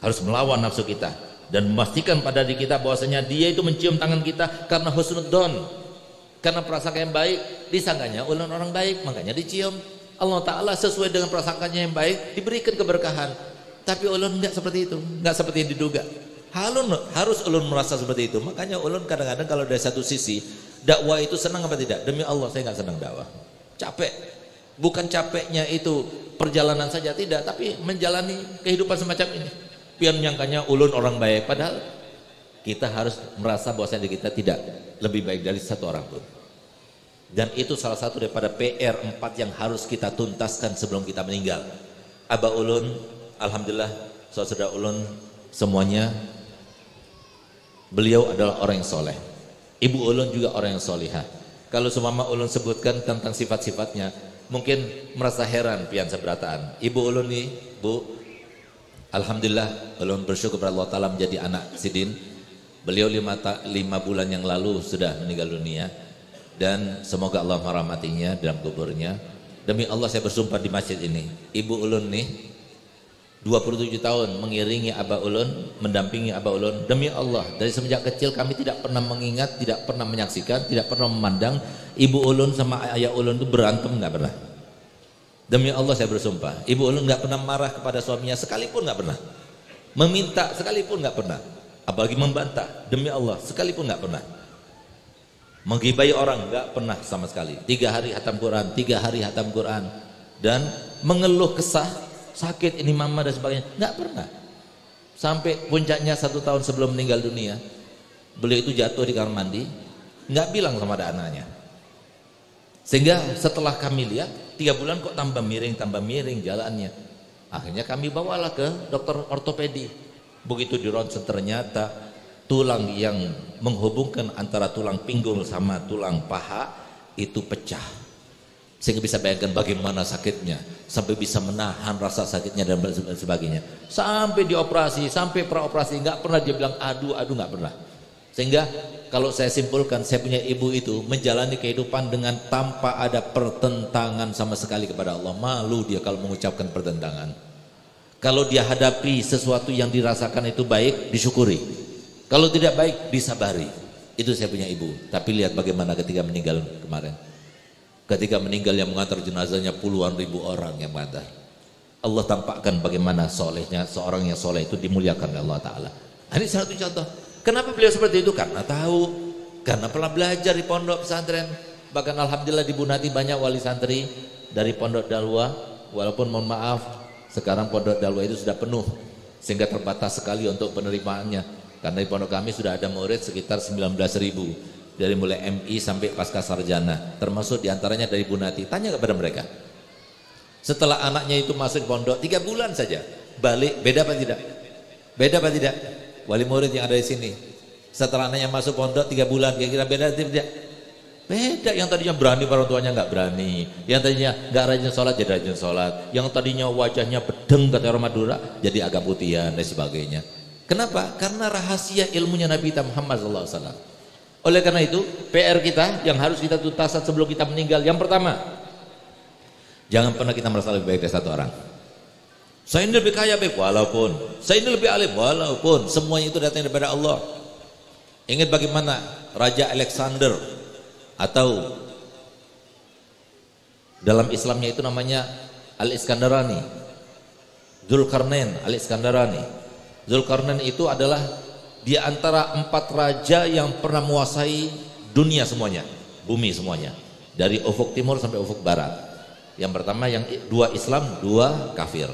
harus melawan nafsu kita dan memastikan pada diri kita bahwasanya dia itu mencium tangan kita karena husnudzon, karena prasangka yang baik, disangkanya ulun orang baik, makanya dicium. Allah Ta'ala sesuai dengan prasangkanya yang baik diberikan keberkahan. Tapi ulun enggak seperti itu, enggak seperti yang diduga. Harus ulun merasa seperti itu. Makanya ulun kadang-kadang kalau dari satu sisi Dakwah itu senang apa tidak? Demi Allah saya nggak senang dakwah. Capek. Bukan capeknya itu perjalanan saja, tidak, tapi menjalani kehidupan semacam ini. Pian nyangkanya ulun orang baik, padahal kita harus merasa bahwa kita tidak lebih baik dari satu orang pun. Dan itu salah satu daripada PR 4 yang harus kita tuntaskan sebelum kita meninggal. Abah ulun, alhamdulillah, saudara ulun semuanya, beliau adalah orang yang soleh. Ibu ulun juga orang yang solihah. Kalau seumpama ulun sebutkan tentang sifat-sifatnya, mungkin merasa heran pian seberataan. Ibu ulun nih, Bu, alhamdulillah ulun bersyukur kepada Allah Ta'ala menjadi anak Sidin. Beliau 5 bulan yang lalu sudah meninggal dunia, dan semoga Allah merahmatinya dalam kuburnya. Demi Allah saya bersumpah di masjid ini, ibu ulun nih 27 tahun mengiringi Abah ulun, mendampingi Abah ulun. Demi Allah, dari semenjak kecil kami tidak pernah mengingat, tidak pernah menyaksikan, tidak pernah memandang ibu ulun sama ayah ulun itu berantem, nggak pernah. Demi Allah saya bersumpah, ibu ulun nggak pernah marah kepada suaminya sekalipun, nggak pernah. Meminta sekalipun nggak pernah. Apalagi membantah, demi Allah sekalipun nggak pernah. Menggibai orang nggak pernah sama sekali. 3 hari hatam Quran, 3 hari hatam Quran, dan mengeluh kesah sakit ini mama dan sebagainya, nggak pernah. Sampai puncaknya 1 tahun sebelum meninggal dunia, beliau itu jatuh di kamar mandi, nggak bilang sama ada anaknya. Sehingga setelah kami lihat 3 bulan kok tambah miring jalannya. Akhirnya kami bawalah ke dokter ortopedi. Begitu di ronsen ternyata tulang yang menghubungkan antara tulang pinggul sama tulang paha itu pecah. Sehingga bisa bayangkan bagaimana sakitnya, sampai bisa menahan rasa sakitnya dan sebagainya. Sampai dioperasi, sampai praoperasi, nggak pernah dia bilang aduh, nggak pernah. Sehingga kalau saya simpulkan, saya punya ibu itu menjalani kehidupan dengan tanpa ada pertentangan sama sekali kepada Allah. Malu dia kalau mengucapkan pertentangan. Kalau dia hadapi sesuatu yang dirasakan itu baik, disyukuri. Kalau tidak baik, disabari. Itu saya punya ibu. Tapi lihat bagaimana ketika meninggal kemarin. Ketika meninggal yang mengantar jenazahnya puluhan ribu orang yang mengantar. Allah tampakkan bagaimana solehnya seorang yang soleh itu dimuliakan oleh Allah Ta'ala. Ini satu contoh. Kenapa beliau seperti itu? Karena tahu, karena pernah belajar di pondok pesantren. Bahkan alhamdulillah di Bunati banyak wali santri dari pondok Dalwa. Walaupun mohon maaf, sekarang pondok Dalwa itu sudah penuh, sehingga terbatas sekali untuk penerimaannya. Karena di pondok kami sudah ada murid sekitar 19.000. Dari mulai MI sampai pasca sarjana, termasuk diantaranya dari Bunati. Tanya kepada mereka, setelah anaknya itu masuk pondok 3 bulan saja balik, beda apa tidak? Beda apa tidak? Wali murid yang ada di sini, setelah anaknya masuk pondok 3 bulan, kira-kira beda atau tidak? Beda. Yang tadinya berani orang tuanya nggak berani, yang tadinya nggak rajin sholat jadi rajin sholat, yang tadinya wajahnya bedeng kata orang Madura jadi agak putihan dan sebagainya. Kenapa? Karena rahasia ilmunya Nabi Muhammad SAW. Oleh karena itu PR kita yang harus kita tuntaskan sebelum kita meninggal, yang pertama, jangan pernah kita merasa lebih baik dari satu orang. Saya ini lebih kaya baik, walaupun saya ini lebih alim, walaupun semuanya itu datang daripada Allah. Ingat bagaimana Raja Alexander, atau dalam Islamnya itu namanya Al-Iskandarani, Dzulkarnain Al-Iskandarani. Dzulkarnain itu adalah di antara 4 raja yang pernah menguasai dunia semuanya, bumi semuanya, dari ufuk timur sampai ufuk barat. Yang pertama yang 2 Islam, 2 kafir.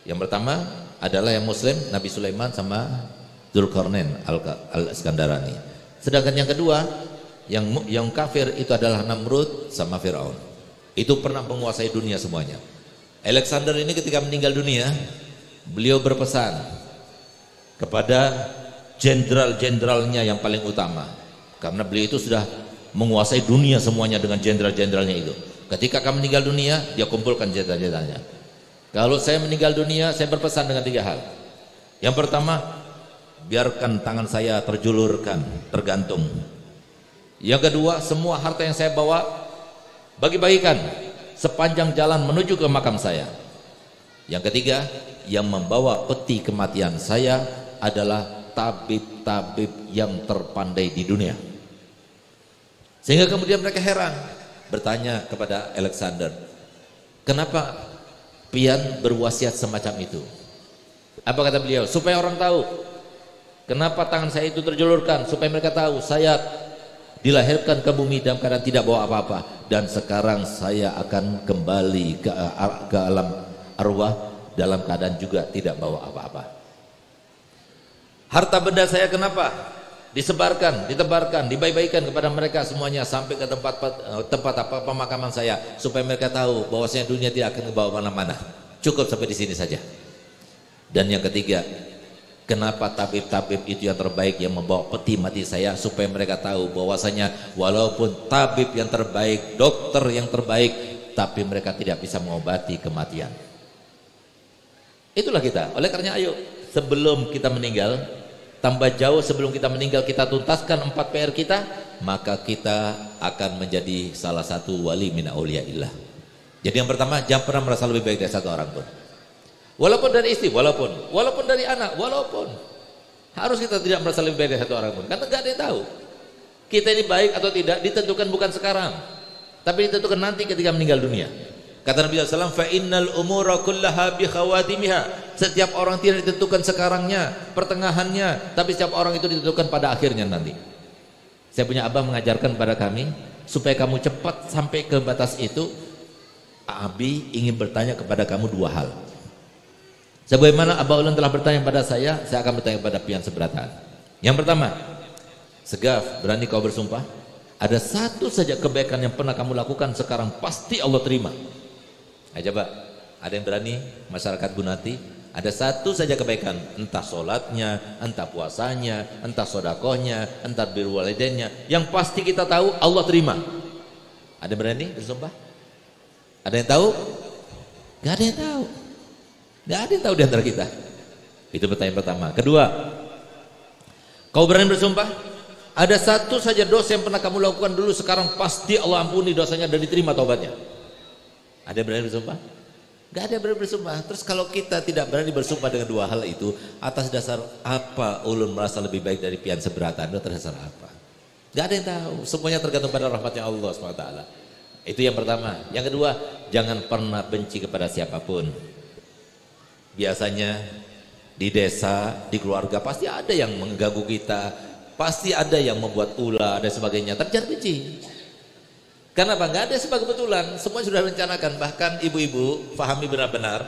Yang pertama adalah yang Muslim, Nabi Sulaiman sama Dzulkarnain Al-Iskandarani. Sedangkan yang kedua, yang kafir itu adalah Namrud sama Firaun. Itu pernah menguasai dunia semuanya. Alexander ini ketika meninggal dunia, beliau berpesan kepada jenderal-jenderalnya yang paling utama, karena beliau itu sudah menguasai dunia semuanya dengan jenderal-jenderalnya itu. Ketika kamu meninggal dunia, dia kumpulkan jenderal-jenderalnya. Kalau saya meninggal dunia, saya berpesan dengan 3 hal. Yang pertama, biarkan tangan saya terjulurkan, tergantung. Yang kedua, semua harta yang saya bawa bagi-bagikan sepanjang jalan menuju ke makam saya. Yang ketiga, yang membawa peti kematian saya adalah tabib-tabib yang terpandai di dunia. Sehingga kemudian mereka heran, bertanya kepada Alexander, kenapa pian berwasiat semacam itu? Apa kata beliau? Supaya orang tahu. Kenapa tangan saya itu terjulurkan? Supaya mereka tahu saya dilahirkan ke bumi dalam keadaan tidak bawa apa-apa, dan sekarang saya akan kembali ke alam arwah dalam keadaan juga tidak bawa apa-apa. Harta benda saya kenapa? Disebarkan, ditebarkan, dibaik-baikan kepada mereka semuanya sampai ke tempat pemakaman saya, supaya mereka tahu bahwasanya dunia tidak akan dibawa mana-mana. Cukup sampai di sini saja. Dan yang ketiga, kenapa tabib-tabib itu yang terbaik yang membawa peti mati saya, supaya mereka tahu bahwasanya walaupun tabib yang terbaik, dokter yang terbaik, tapi mereka tidak bisa mengobati kematian. Itulah kita. Oleh karena ayo sebelum kita meninggal, tambah jauh sebelum kita meninggal, kita tuntaskan 4 PR kita, maka kita akan menjadi salah satu wali min auliyaillah. Jadi yang pertama, jangan pernah merasa lebih baik dari satu orang pun. Walaupun dari istri, walaupun dari anak, walaupun harus kita tidak merasa lebih baik dari satu orang pun, karena gak ada yang tahu kita ini baik atau tidak ditentukan bukan sekarang, tapi ditentukan nanti ketika meninggal dunia. Kata Nabi SAW, fa innal umura kullaha bi khawatimiha. Setiap orang tidak ditentukan sekarangnya, pertengahannya, tapi setiap orang itu ditentukan pada akhirnya nanti. Saya punya abah mengajarkan pada kami, supaya kamu cepat sampai ke batas itu, Abi ingin bertanya kepada kamu 2 hal. Sebagaimana Abah Ulun telah bertanya pada saya akan bertanya kepada pian seberatan. Yang pertama, Segaf, berani kau bersumpah? Ada satu saja kebaikan yang pernah kamu lakukan sekarang pasti Allah terima. Ayo coba, ada yang berani? Masyarakat Gunati, ada satu saja kebaikan, entah sholatnya, entah puasanya, entah sodakohnya, entah birrul walidainnya, yang pasti kita tahu Allah terima. Ada yang berani bersumpah? Ada yang tahu? Gak ada yang tahu. Gak ada yang tahu di antara kita. Itu pertanyaan pertama. Kedua, kau berani bersumpah? Ada satu saja dosa yang pernah kamu lakukan dulu, sekarang pasti Allah ampuni dosanya dan diterima taubatnya. Ada yang berani bersumpah? Gak ada yang berani bersumpah. Terus kalau kita tidak berani bersumpah dengan 2 hal itu, atas dasar apa ulun merasa lebih baik dari pian seberatan? Atas dasar apa? Gak ada yang tahu. Semuanya tergantung pada rahmatnya Allah SWT. Itu yang pertama. Yang kedua, jangan pernah benci kepada siapapun. Biasanya di desa, di keluarga pasti ada yang mengganggu kita, pasti ada yang membuat ulah dan sebagainya. Tapi jangan benci. Karena apa? Nggak ada sebab kebetulan. Semua sudah rencanakan. Bahkan ibu-ibu pahami benar-benar.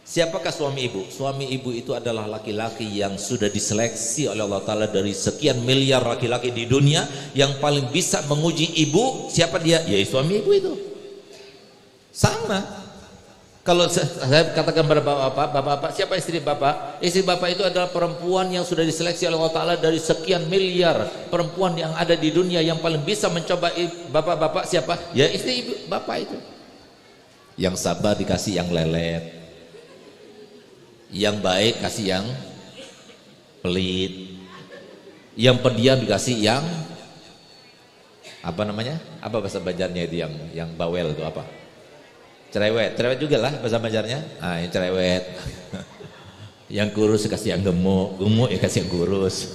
Siapakah suami ibu? Suami ibu itu adalah laki-laki yang sudah diseleksi oleh Allah Ta'ala dari sekian miliar laki-laki di dunia. Yang paling bisa menguji ibu, siapa dia? Ya suami ibu itu. Sama. Kalau saya katakan kepada bapak-bapak, siapa istri bapak? Istri bapak itu adalah perempuan yang sudah diseleksi oleh Allah Ta'ala dari sekian miliar perempuan yang ada di dunia. Yang paling bisa mencoba bapak-bapak siapa? Ya istri ibu bapak itu. Yang sabar dikasih yang lelet, yang baik kasih yang pelit, yang pendiam dikasih yang apa namanya? Apa bahasa Banjarnya itu yang bawel itu apa? Cerewet, cerewet juga lah bahasa Banjarnya. Ah, yang cerewet. Yang kurus kasih yang gemuk, gemuk ya kasih yang kurus.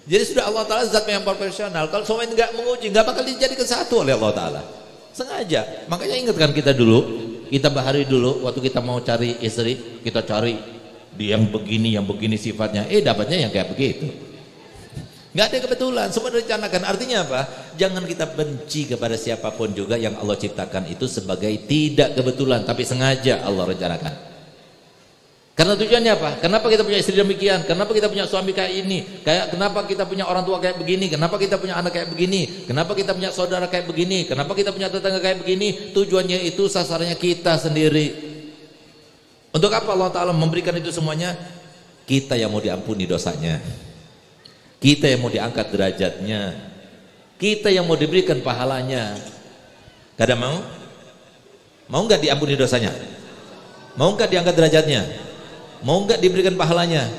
Jadi sudah Allah Ta'ala zat yang profesional. Kalau semuanya nggak menguji, nggak bakal dijadikan satu oleh Allah Ta'ala. Sengaja. Makanya ingatkan kita dulu, kita bahari dulu waktu kita mau cari istri, kita cari yang begini sifatnya. Dapatnya yang kayak begitu. Nggak ada kebetulan, semua direncanakan. Artinya apa? Jangan kita benci kepada siapapun juga yang Allah ciptakan itu sebagai tidak kebetulan, tapi sengaja Allah rencanakan. Karena tujuannya apa? Kenapa kita punya istri demikian? Kenapa kita punya suami kayak ini? Kenapa kita punya orang tua kayak begini? Kenapa kita punya anak kayak begini? Kenapa kita punya saudara kayak begini? Kenapa kita punya tetangga kayak begini? Tujuannya itu sasarannya kita sendiri. Untuk apa Allah Ta'ala memberikan itu semuanya? Kita yang mau diampuni dosanya, kita yang mau diangkat derajatnya, kita yang mau diberikan pahalanya. Kada mau? Mau nggak diampuni dosanya? Mau nggak diangkat derajatnya? Mau nggak diberikan pahalanya?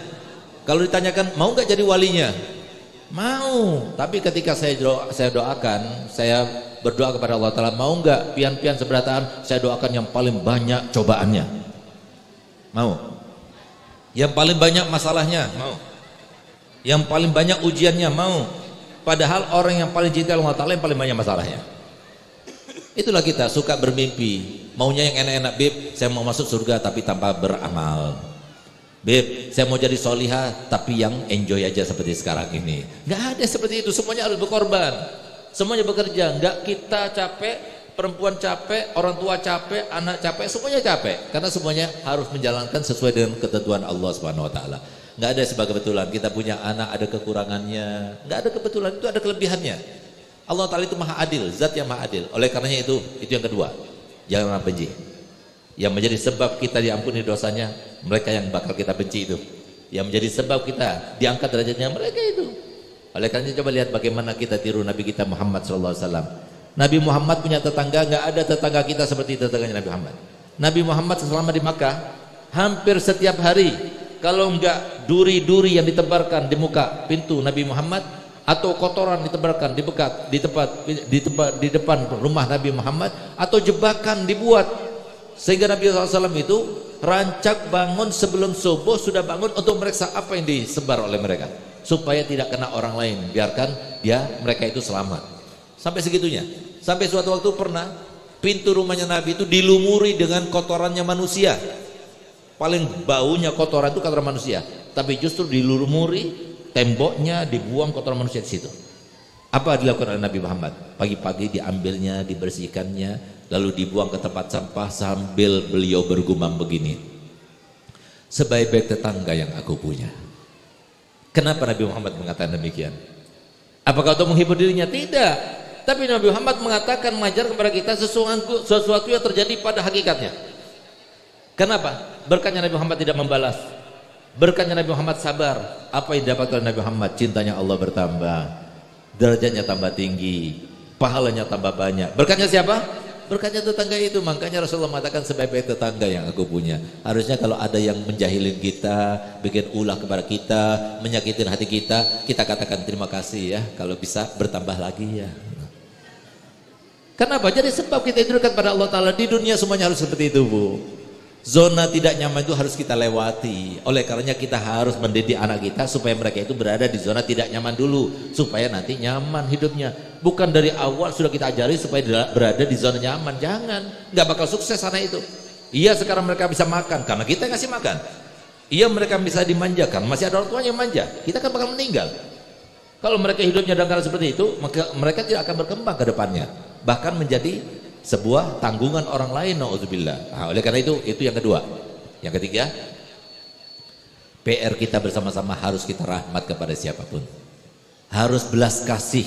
Kalau ditanyakan mau nggak jadi walinya? Mau. Tapi ketika saya doakan, saya berdoa kepada Allah Ta'ala, mau nggak pian-pian seberatan saya doakan yang paling banyak cobaannya? Mau. Yang paling banyak masalahnya? Mau. Yang paling banyak ujiannya? Mau. Padahal orang yang paling cinta Allah Ta'ala yang paling banyak masalahnya. Itulah kita suka bermimpi, maunya yang enak-enak, bib, saya mau masuk surga tapi tanpa beramal. Beb, saya mau jadi solihah tapi yang enjoy aja seperti sekarang ini. Nggak ada seperti itu, semuanya harus berkorban, semuanya bekerja. Nggak kita capek, perempuan capek, orang tua capek, anak capek, semuanya capek. Karena semuanya harus menjalankan sesuai dengan ketentuan Allah Subhanahu Wa Taala. Nggak ada sebagai kebetulan. Kita punya anak ada kekurangannya, nggak ada kebetulan, itu ada kelebihannya. Allah Taala itu maha adil, zat yang maha adil. Oleh karenanya itu yang kedua, jangan benci. Yang menjadi sebab kita diampuni dosanya, mereka yang bakal kita benci itu. Yang menjadi sebab kita diangkat derajatnya, mereka itu. Oleh karena coba lihat bagaimana kita tiru Nabi kita Muhammad SAW. Nabi Muhammad punya tetangga, nggak ada tetangga kita seperti tetangganya Nabi Muhammad. Nabi Muhammad selama di Makkah, hampir setiap hari, kalau enggak duri-duri yang ditebarkan di muka pintu Nabi Muhammad, atau kotoran ditebarkan di depan rumah Nabi Muhammad, atau jebakan dibuat. Sehingga Nabi SAW itu rancak bangun sebelum subuh, sudah bangun untuk meriksa apa yang disebar oleh mereka, supaya tidak kena orang lain, biarkan mereka itu selamat. Sampai segitunya. Sampai suatu waktu pernah pintu rumahnya Nabi itu dilumuri dengan kotorannya manusia. Paling baunya kotoran itu kotoran manusia, tapi justru dilumuri temboknya, dibuang kotoran manusia di situ. Apa dilakukan oleh Nabi Muhammad? Pagi-pagi diambilnya, dibersihkannya, lalu dibuang ke tempat sampah sambil beliau bergumam begini, sebaik-baik tetangga yang aku punya. Kenapa Nabi Muhammad mengatakan demikian? Apakah untuk menghibur dirinya? Tidak. Tapi Nabi Muhammad mengatakan, mengajar kepada kita sesuatu yang terjadi pada hakikatnya. Kenapa? Berkatnya Nabi Muhammad tidak membalas. Berkatnya Nabi Muhammad sabar. Apa yang didapatkan oleh Nabi Muhammad? Cintanya Allah bertambah, derajatnya tambah tinggi, pahalanya tambah banyak. Berkatnya siapa? Berkatnya tetangga itu. Makanya Rasulullah mengatakan sebaik-baik tetangga yang aku punya. Harusnya kalau ada yang menjahilin kita, bikin ulah kepada kita, menyakitin hati kita, kita katakan terima kasih ya. Kalau bisa bertambah lagi ya. Kenapa? Jadi sebab kita itu dekat pada Allah Ta'ala. Di dunia semuanya harus seperti itu, Bu. Zona tidak nyaman itu harus kita lewati. Oleh karenanya kita harus mendidik anak kita supaya mereka itu berada di zona tidak nyaman dulu, supaya nanti nyaman hidupnya. Bukan dari awal sudah kita ajari supaya berada di zona nyaman. Jangan, nggak bakal sukses anak itu. Iya, sekarang mereka bisa makan karena kita ngasih makan. Iya, mereka bisa dimanjakan, masih ada orang tuanya yang manja. Kita kan bakal meninggal. Kalau mereka hidupnya dalam keadaan seperti itu, maka mereka tidak akan berkembang ke depannya, bahkan menjadi sebuah tanggungan orang lain, na'udzubillah. Nah, oleh karena itu yang kedua. Yang ketiga, PR kita bersama-sama harus kita rahmat kepada siapapun, harus belas kasih,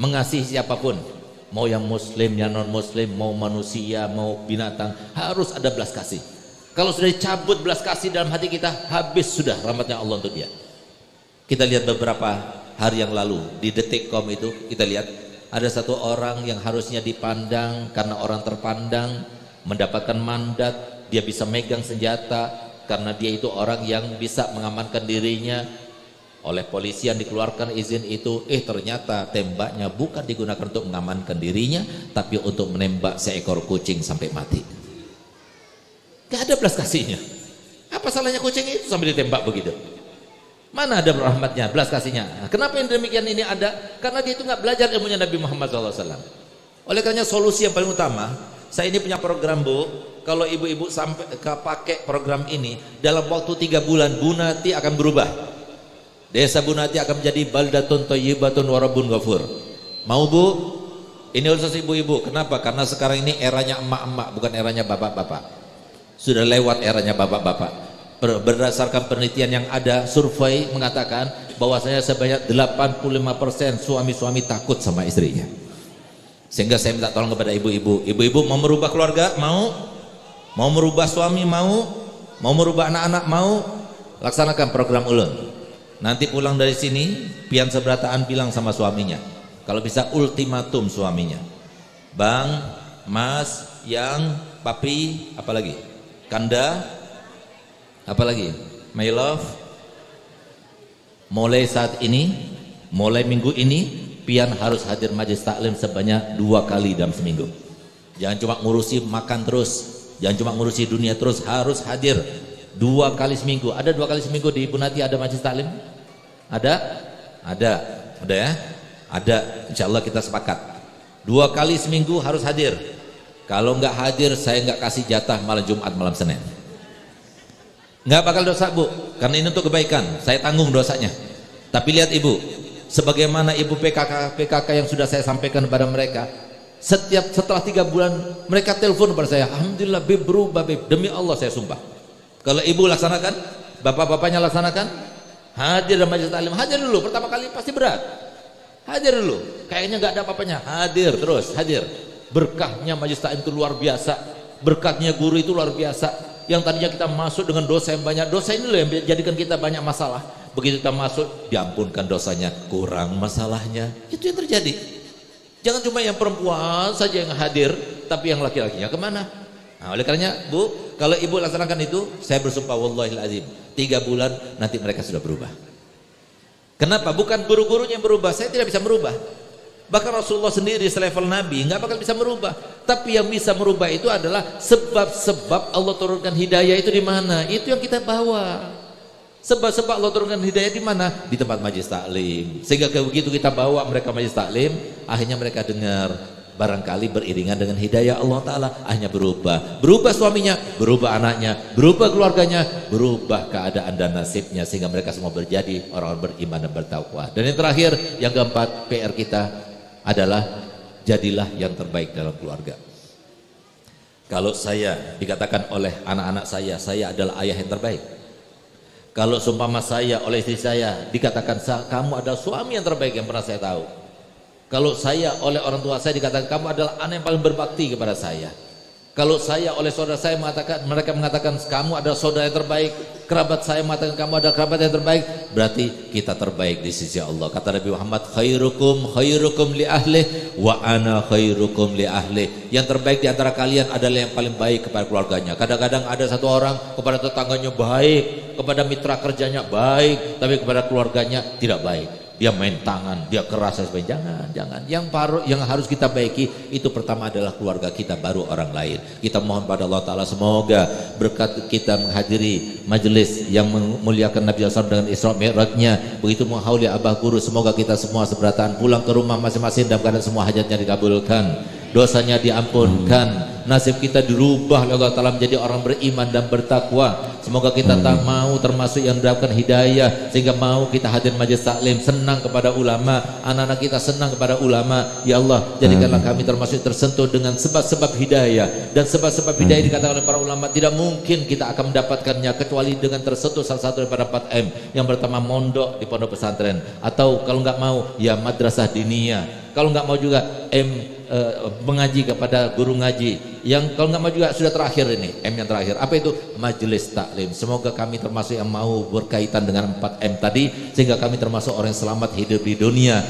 mengasihi siapapun, mau yang muslim, yang non muslim, mau manusia, mau binatang, harus ada belas kasih. Kalau sudah dicabut belas kasih dalam hati kita, habis sudah rahmatnya Allah untuk dia. Kita lihat beberapa hari yang lalu di Detikcom itu, kita lihat ada satu orang yang harusnya dipandang karena orang terpandang, mendapatkan mandat, dia bisa megang senjata karena dia itu orang yang bisa mengamankan dirinya. Oleh polisi yang dikeluarkan izin itu, ternyata tembaknya bukan digunakan untuk mengamankan dirinya, tapi untuk menembak seekor kucing sampai mati. Gak ada belas kasihnya. Apa salahnya kucing itu sampai ditembak begitu? Mana ada rahmatnya, belas kasihnya? Nah, kenapa yang demikian ini ada? Karena dia itu nggak belajar ilmunya Nabi Muhammad SAW. Oleh karena solusi yang paling utama, saya ini punya program, Bu. Kalau ibu-ibu sampai pakai program ini, dalam waktu 3 bulan Bunati akan berubah. Desa Bunati akan menjadi baldatun thayyibatun wa rabbun ghafur. Mau, Bu? Ini urus ibu-ibu. Kenapa? Karena sekarang ini eranya emak-emak, bukan eranya bapak-bapak. Sudah lewat eranya bapak-bapak. Berdasarkan penelitian yang ada, survei mengatakan bahwasanya sebanyak 85% suami-suami takut sama istrinya. Sehingga saya minta tolong kepada ibu-ibu. Ibu-ibu mau merubah keluarga? Mau? Mau merubah suami? Mau? Mau merubah anak-anak? Mau? Laksanakan program ulun. Nanti pulang dari sini, pian seberataan bilang sama suaminya. Kalau bisa ultimatum suaminya. Bang, Mas, Yang, Papi, apalagi? Kanda, apalagi? My love, mulai saat ini, mulai minggu ini, pian harus hadir majelis taklim sebanyak 2 kali dalam seminggu. Jangan cuma ngurusi makan terus, jangan cuma ngurusi dunia terus, harus hadir 2 kali seminggu. Ada 2 kali seminggu di Bunati ada majelis taklim? Ada? Ada ya? Ada, insya Allah kita sepakat 2 kali seminggu harus hadir. Kalau nggak hadir, saya nggak kasih jatah malam Jumat, malam Senin. Nggak bakal dosa Bu, karena ini untuk kebaikan, saya tanggung dosanya. Tapi lihat Ibu, sebagaimana Ibu PKK yang sudah saya sampaikan kepada mereka, setelah 3 bulan mereka telepon kepada saya, alhamdulillah Bib berubah Bib, demi Allah saya sumpah. Kalau Ibu laksanakan, bapak-bapaknya laksanakan, hadir dalam majelis taklim, hadir dulu, pertama kali pasti berat, hadir dulu, kayaknya nggak ada apa-apanya, hadir terus, hadir. Berkahnya majelis taklim itu luar biasa, berkahnya guru itu luar biasa. Yang tadinya kita masuk dengan dosa yang banyak, dosa ini loh yang menjadikan kita banyak masalah. Begitu kita masuk, diampunkan dosanya, kurang masalahnya. Itu yang terjadi. Jangan cuma yang perempuan saja yang hadir, tapi yang laki-lakinya kemana? Nah, oleh karenanya Bu, kalau Ibu laksanakan itu, saya bersumpah wallahil azim, 3 bulan nanti mereka sudah berubah. Kenapa? Bukan guru-gurunya yang berubah, saya tidak bisa merubah. Bahkan Rasulullah sendiri selevel Nabi nggak bakal bisa merubah. Tapi yang bisa merubah itu adalah sebab-sebab Allah turunkan hidayah itu di mana? Itu yang kita bawa. Sebab-sebab Allah turunkan hidayah di mana? Di tempat majelis taklim. Sehingga begitu kita bawa mereka majelis taklim, akhirnya mereka dengar, barangkali beriringan dengan hidayah Allah Ta'ala, akhirnya berubah. Berubah suaminya, berubah anaknya, berubah keluarganya, berubah keadaan dan nasibnya, sehingga mereka semua menjadi orang-orang beriman dan bertakwa. Dan yang terakhir, yang keempat, PR kita adalah jadilah yang terbaik dalam keluarga. Kalau saya dikatakan oleh anak-anak saya adalah ayah yang terbaik. Kalau seumpama saya oleh istri saya dikatakan kamu adalah suami yang terbaik yang pernah saya tahu. Kalau saya oleh orang tua saya dikatakan kamu adalah anak yang paling berbakti kepada saya. Kalau saya oleh saudara saya mereka mengatakan kamu adalah saudara yang terbaik, kerabat saya mengatakan kamu adalah kerabat yang terbaik, berarti kita terbaik di sisi Allah. Kata Nabi Muhammad, khairukum li ahli wa ana khairukum li ahli. Yang terbaik di antara kalian adalah yang paling baik kepada keluarganya. Kadang-kadang ada satu orang kepada tetangganya baik, kepada mitra kerjanya baik, tapi kepada keluarganya tidak baik. Dia main tangan, dia keras dan sebagainya. Jangan. Yang harus kita baiki itu pertama adalah keluarga kita, baru orang lain. Kita mohon pada Allah Ta'ala semoga berkat kita menghadiri majelis yang memuliakan Nabi SAW dengan Isra Mi'rajnya, begitu menghauli abah guru, semoga kita semua seberataan pulang ke rumah masing-masing dalam keadaan semua hajatnya dikabulkan, dosanya diampunkan, nasib kita dirubah oleh Allah Ta'ala menjadi orang beriman dan bertakwa. Semoga kita tak mau termasuk yang mendapatkan hidayah, sehingga mau kita hadir majelis taklim, senang kepada ulama, anak-anak kita senang kepada ulama. Ya Allah, jadikanlah kami termasuk tersentuh dengan sebab-sebab hidayah. Dan sebab-sebab hidayah dikatakan oleh para ulama, tidak mungkin kita akan mendapatkannya kecuali dengan tersentuh salah satu daripada 4M. Yang pertama mondok di pondok pesantren, atau kalau nggak mau ya madrasah diniyah, kalau nggak mau juga mengaji kepada guru ngaji. Yang kalau nggak mau juga sudah terakhir ini, M yang terakhir. Apa itu? Majelis taklim. Semoga kami termasuk yang mau berkaitan dengan 4M tadi, sehingga kami termasuk orang yang selamat hidup di dunia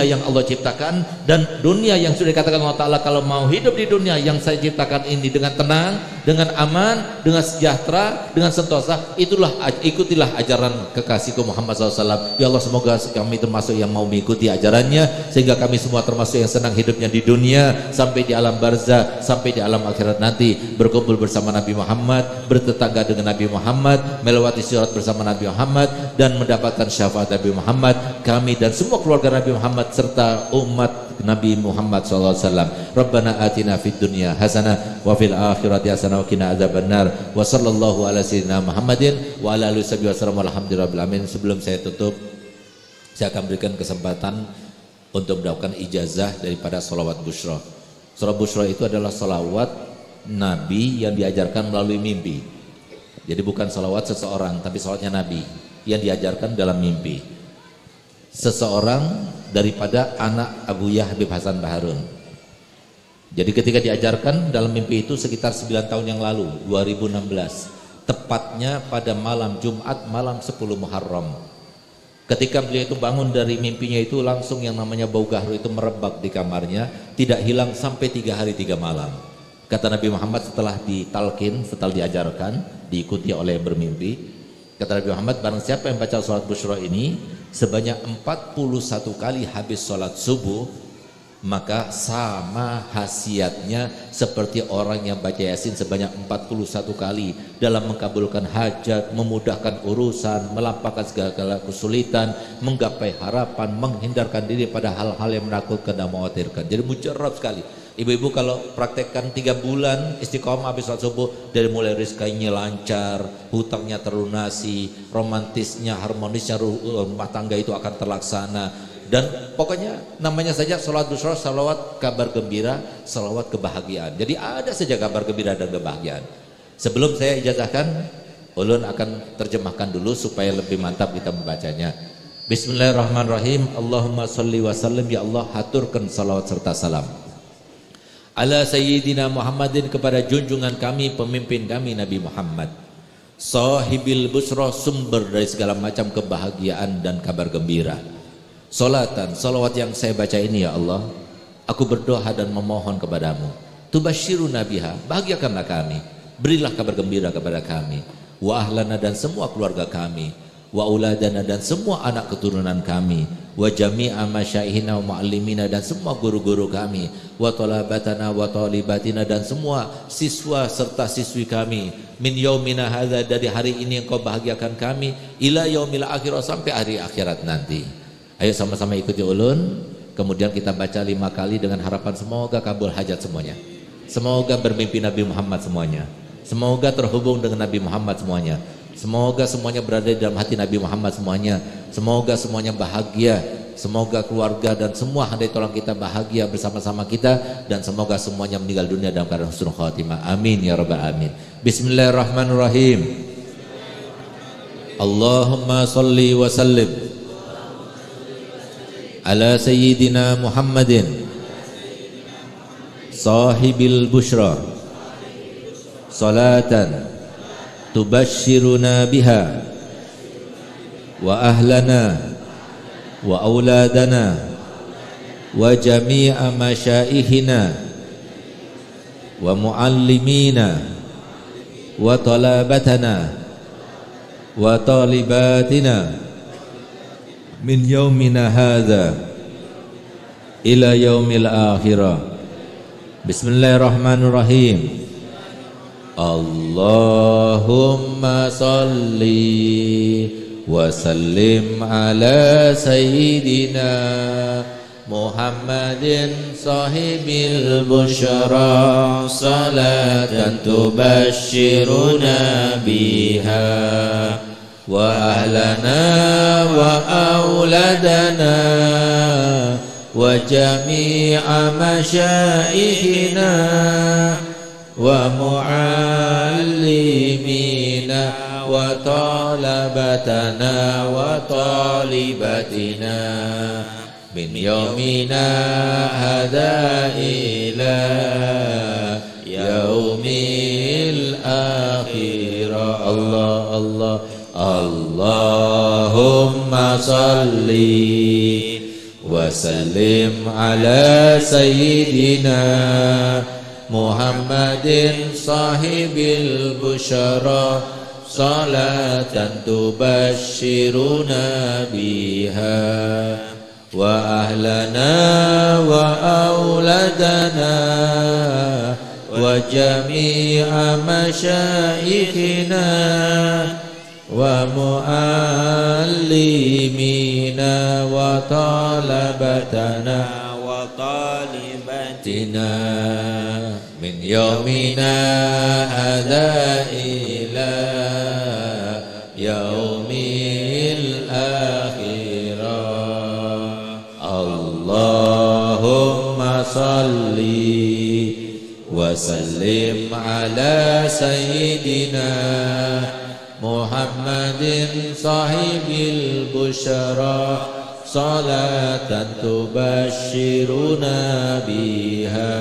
yang Allah ciptakan, dan dunia yang sudah dikatakan Allah Ta'ala, kalau mau hidup di dunia yang saya ciptakan ini dengan tenang, dengan aman, dengan sejahtera, dengan sentosa, ikutilah ajaran kekasihku Muhammad SAW. Ya Allah, semoga kami termasuk yang mau mengikuti ajarannya, sehingga kami semua termasuk yang senang hidupnya di dunia sampai di alam barzah, sampai di alam akhirat nanti, berkumpul bersama Nabi Muhammad, bertetangga dengan Nabi Muhammad, melewati sirat bersama Nabi Muhammad, dan mendapatkan syafaat Nabi Muhammad, kami dan semua keluarga Nabi Muhammad serta umat Nabi Muhammad SAW. Rabbana atina fid dunya hasanah wa fil akhirati hasanah wa qina adzabannar. Wa sallallahu ala sayyidina Muhammadin wa ala alihi wasallam. Alhamdulillahirabbil alamin. Sebelum saya tutup, saya akan berikan kesempatan untuk mendapatkan ijazah daripada sholawat busyra. Sholawat busyra itu adalah sholawat Nabi yang diajarkan melalui mimpi. Jadi bukan sholawat seseorang, tapi sholawatnya Nabi yang diajarkan dalam mimpi. Seseorang daripada anak Abu Habib Hasan Baharun. Jadi ketika diajarkan dalam mimpi itu sekitar 9 tahun yang lalu, 2016, tepatnya pada malam Jumat, malam 10 Muharram. Ketika beliau itu bangun dari mimpinya itu, langsung yang namanya bau gahru itu merebak di kamarnya, tidak hilang sampai 3 hari 3 malam. Kata Nabi Muhammad setelah ditalkin, setelah diajarkan, diikuti oleh yang bermimpi, kata Nabi Muhammad, barang siapa yang baca sholat busyra ini sebanyak 41 kali habis sholat subuh, maka sama khasiatnya seperti orang yang baca Yasin sebanyak 41 kali dalam mengabulkan hajat, memudahkan urusan, melampaukan segala kesulitan, menggapai harapan, menghindarkan diri pada hal-hal yang menakutkan dan mengkhawatirkan. Jadi mujarab sekali. Ibu-ibu kalau praktekkan 3 bulan istiqomah habis sholat subuh, dari mulai rezekinya lancar, hutangnya terlunasi, romantisnya, harmonisnya rumah tangga itu akan terlaksana. Dan pokoknya namanya saja sholat duha, salawat kabar gembira, salawat kebahagiaan. Jadi ada saja kabar gembira dan kebahagiaan. Sebelum saya ijazahkan, ulun akan terjemahkan dulu supaya lebih mantap kita membacanya. Bismillahirrahmanirrahim. Allahumma sholli wa sallim, ya Allah haturkan salawat serta salam ala sayyidina Muhammadin, kepada junjungan kami, pemimpin kami Nabi Muhammad, sahibil busra, sumber dari segala macam kebahagiaan dan kabar gembira. Salatan, salawat yang saya baca ini ya Allah, aku berdoa dan memohon kepadamu, tubashiruna biha, bahagiakanlah kami, berilah kabar gembira kepada kami, wa ahlana, dan semua keluarga kami, wa uladana, dan semua anak keturunan kami, wa jami'a masyaihina wa ma'allimina, dan semua guru-guru kami, wa talabatana wa talibatina, dan semua siswa serta siswi kami, min yaumina hadza, dari hari ini engkau bahagiakan kami, ila yaumil akhirah, sampai hari akhirat nanti. Ayo sama-sama ikuti ulun, kemudian kita baca 5 kali dengan harapan semoga kabul hajat semuanya, semoga bermimpi Nabi Muhammad semuanya, semoga terhubung dengan Nabi Muhammad semuanya, semoga semuanya berada di dalam hati Nabi Muhammad semuanya, semoga semuanya bahagia, semoga keluarga dan semua handai tolong kita bahagia bersama-sama kita, dan semoga semuanya meninggal dunia dalam keadaan husnul khatimah. Amin ya rabbal alamin. Bismillahirrahmanirrahim. Allahumma sholli wa sallim ala sayyidina Muhammadin sahibil bushra, salatan tubashiruna biha wa ahlana wa auladana wa jami'a masyaihina wa muallimina wa talabatana wa talibatina min yaumina hadza ila yaumil akhirah. Bismillahirrahmanirrahim. Allahumma salli wa sallim ala sayyidina Muhammadin sahibil busyara, salatan tubashiruna biha wa ahlana wa auladana wa jami'a masyaihina wa muallimina wa talabatana wa talibatina min yaumina hadza ila yaumil akhirah. Allah Allah. Allahumma salli wa sallim ala sayyidina Muhammadin sahibil busyara, salatan tubashiruna biha wa ahlana wa auladana wa jami'a masyayikhina wa muallimina wa talabatana wa talibatina min yaumina hadza ila yaumil akhirah. Allahumma salli wa sallim ala sayyidina Muhammadin sahibil busyara, salatan tubashiruna biha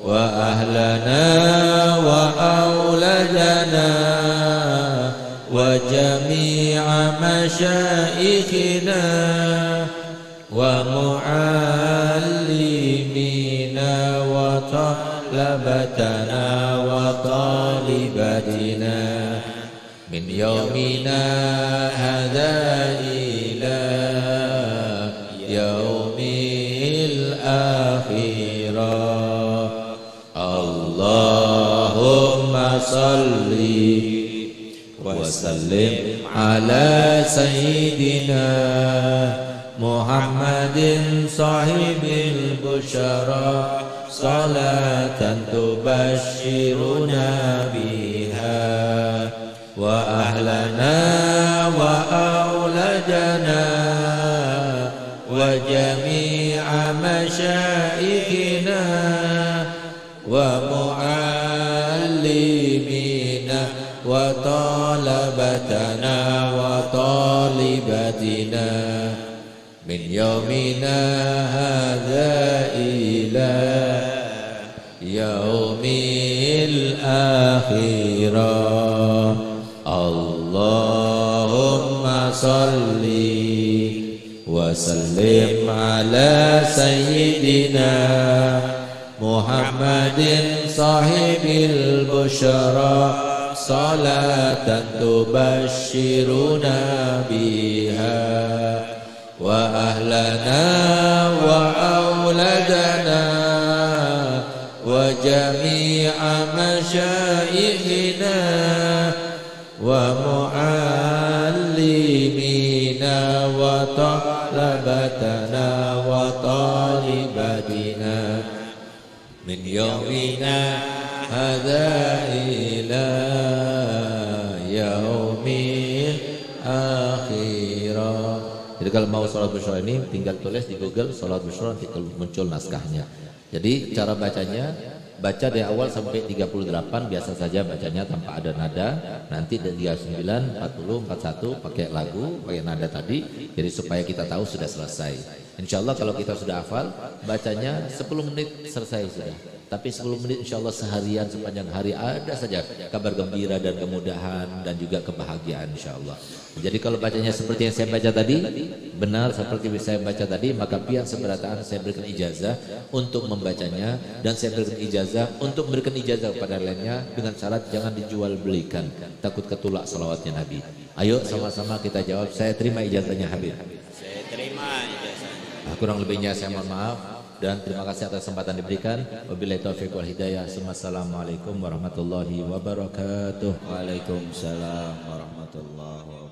wa ahlana wa auladana wa jami'a masyayikhina wa muallimina wa talabatana wa talibatina min yaumina hadza ila yaumil akhirah. Allahumma salli wa sallim ala sayyidina Muhammadin sahibil busyara, صلاة تبشرنا بها وأهلنا وأولادنا وجميع مشايخنا ومعلمينا وطلبتنا وطالباتنا من يومنا هذا إلى يوم الآخرة اللهم صل وسلم على سيدنا محمد صاحب البشرى صلاة تبشرنا بها وأهلنا وأولادنا وجميع مشايخنا ومعلمينا وطلبتنا وطالباتنا من يومنا هذا إلى يوم الآخرة. Jadi kalau mau sholat bersyukur ini tinggal tulis di Google sholat bersyukur, nanti muncul naskahnya. Jadi cara bacanya, baca dari awal sampai 38 biasa saja bacanya tanpa ada nada. Nanti dari 39, 40, 41 pakai lagu, pakai nada tadi. Jadi supaya kita tahu sudah selesai. Insya Allah kalau kita sudah hafal, bacanya 10 menit selesai sudah. Tapi 10 menit insya Allah seharian sepanjang hari ada saja kabar gembira dan kemudahan dan juga kebahagiaan insya Allah. Jadi kalau bacanya seperti yang saya baca tadi, benar seperti yang saya baca tadi, maka pihak seberataan saya berikan ijazah untuk membacanya dan saya berikan ijazah untuk memberikan ijazah kepada lainnya dengan syarat jangan dijual belikan, takut ketulak salawatnya Nabi. Ayo sama-sama kita jawab, saya terima ijazahnya Habib. Saya terima ijazahnya. Kurang lebihnya saya mohon maaf. Dan terima kasih atas kesempatan diberikan. Wabillahi taufiq wal hidayah. Assalamualaikum warahmatullahi wabarakatuh. Waalaikumsalam warahmatullahi wabarakatuh.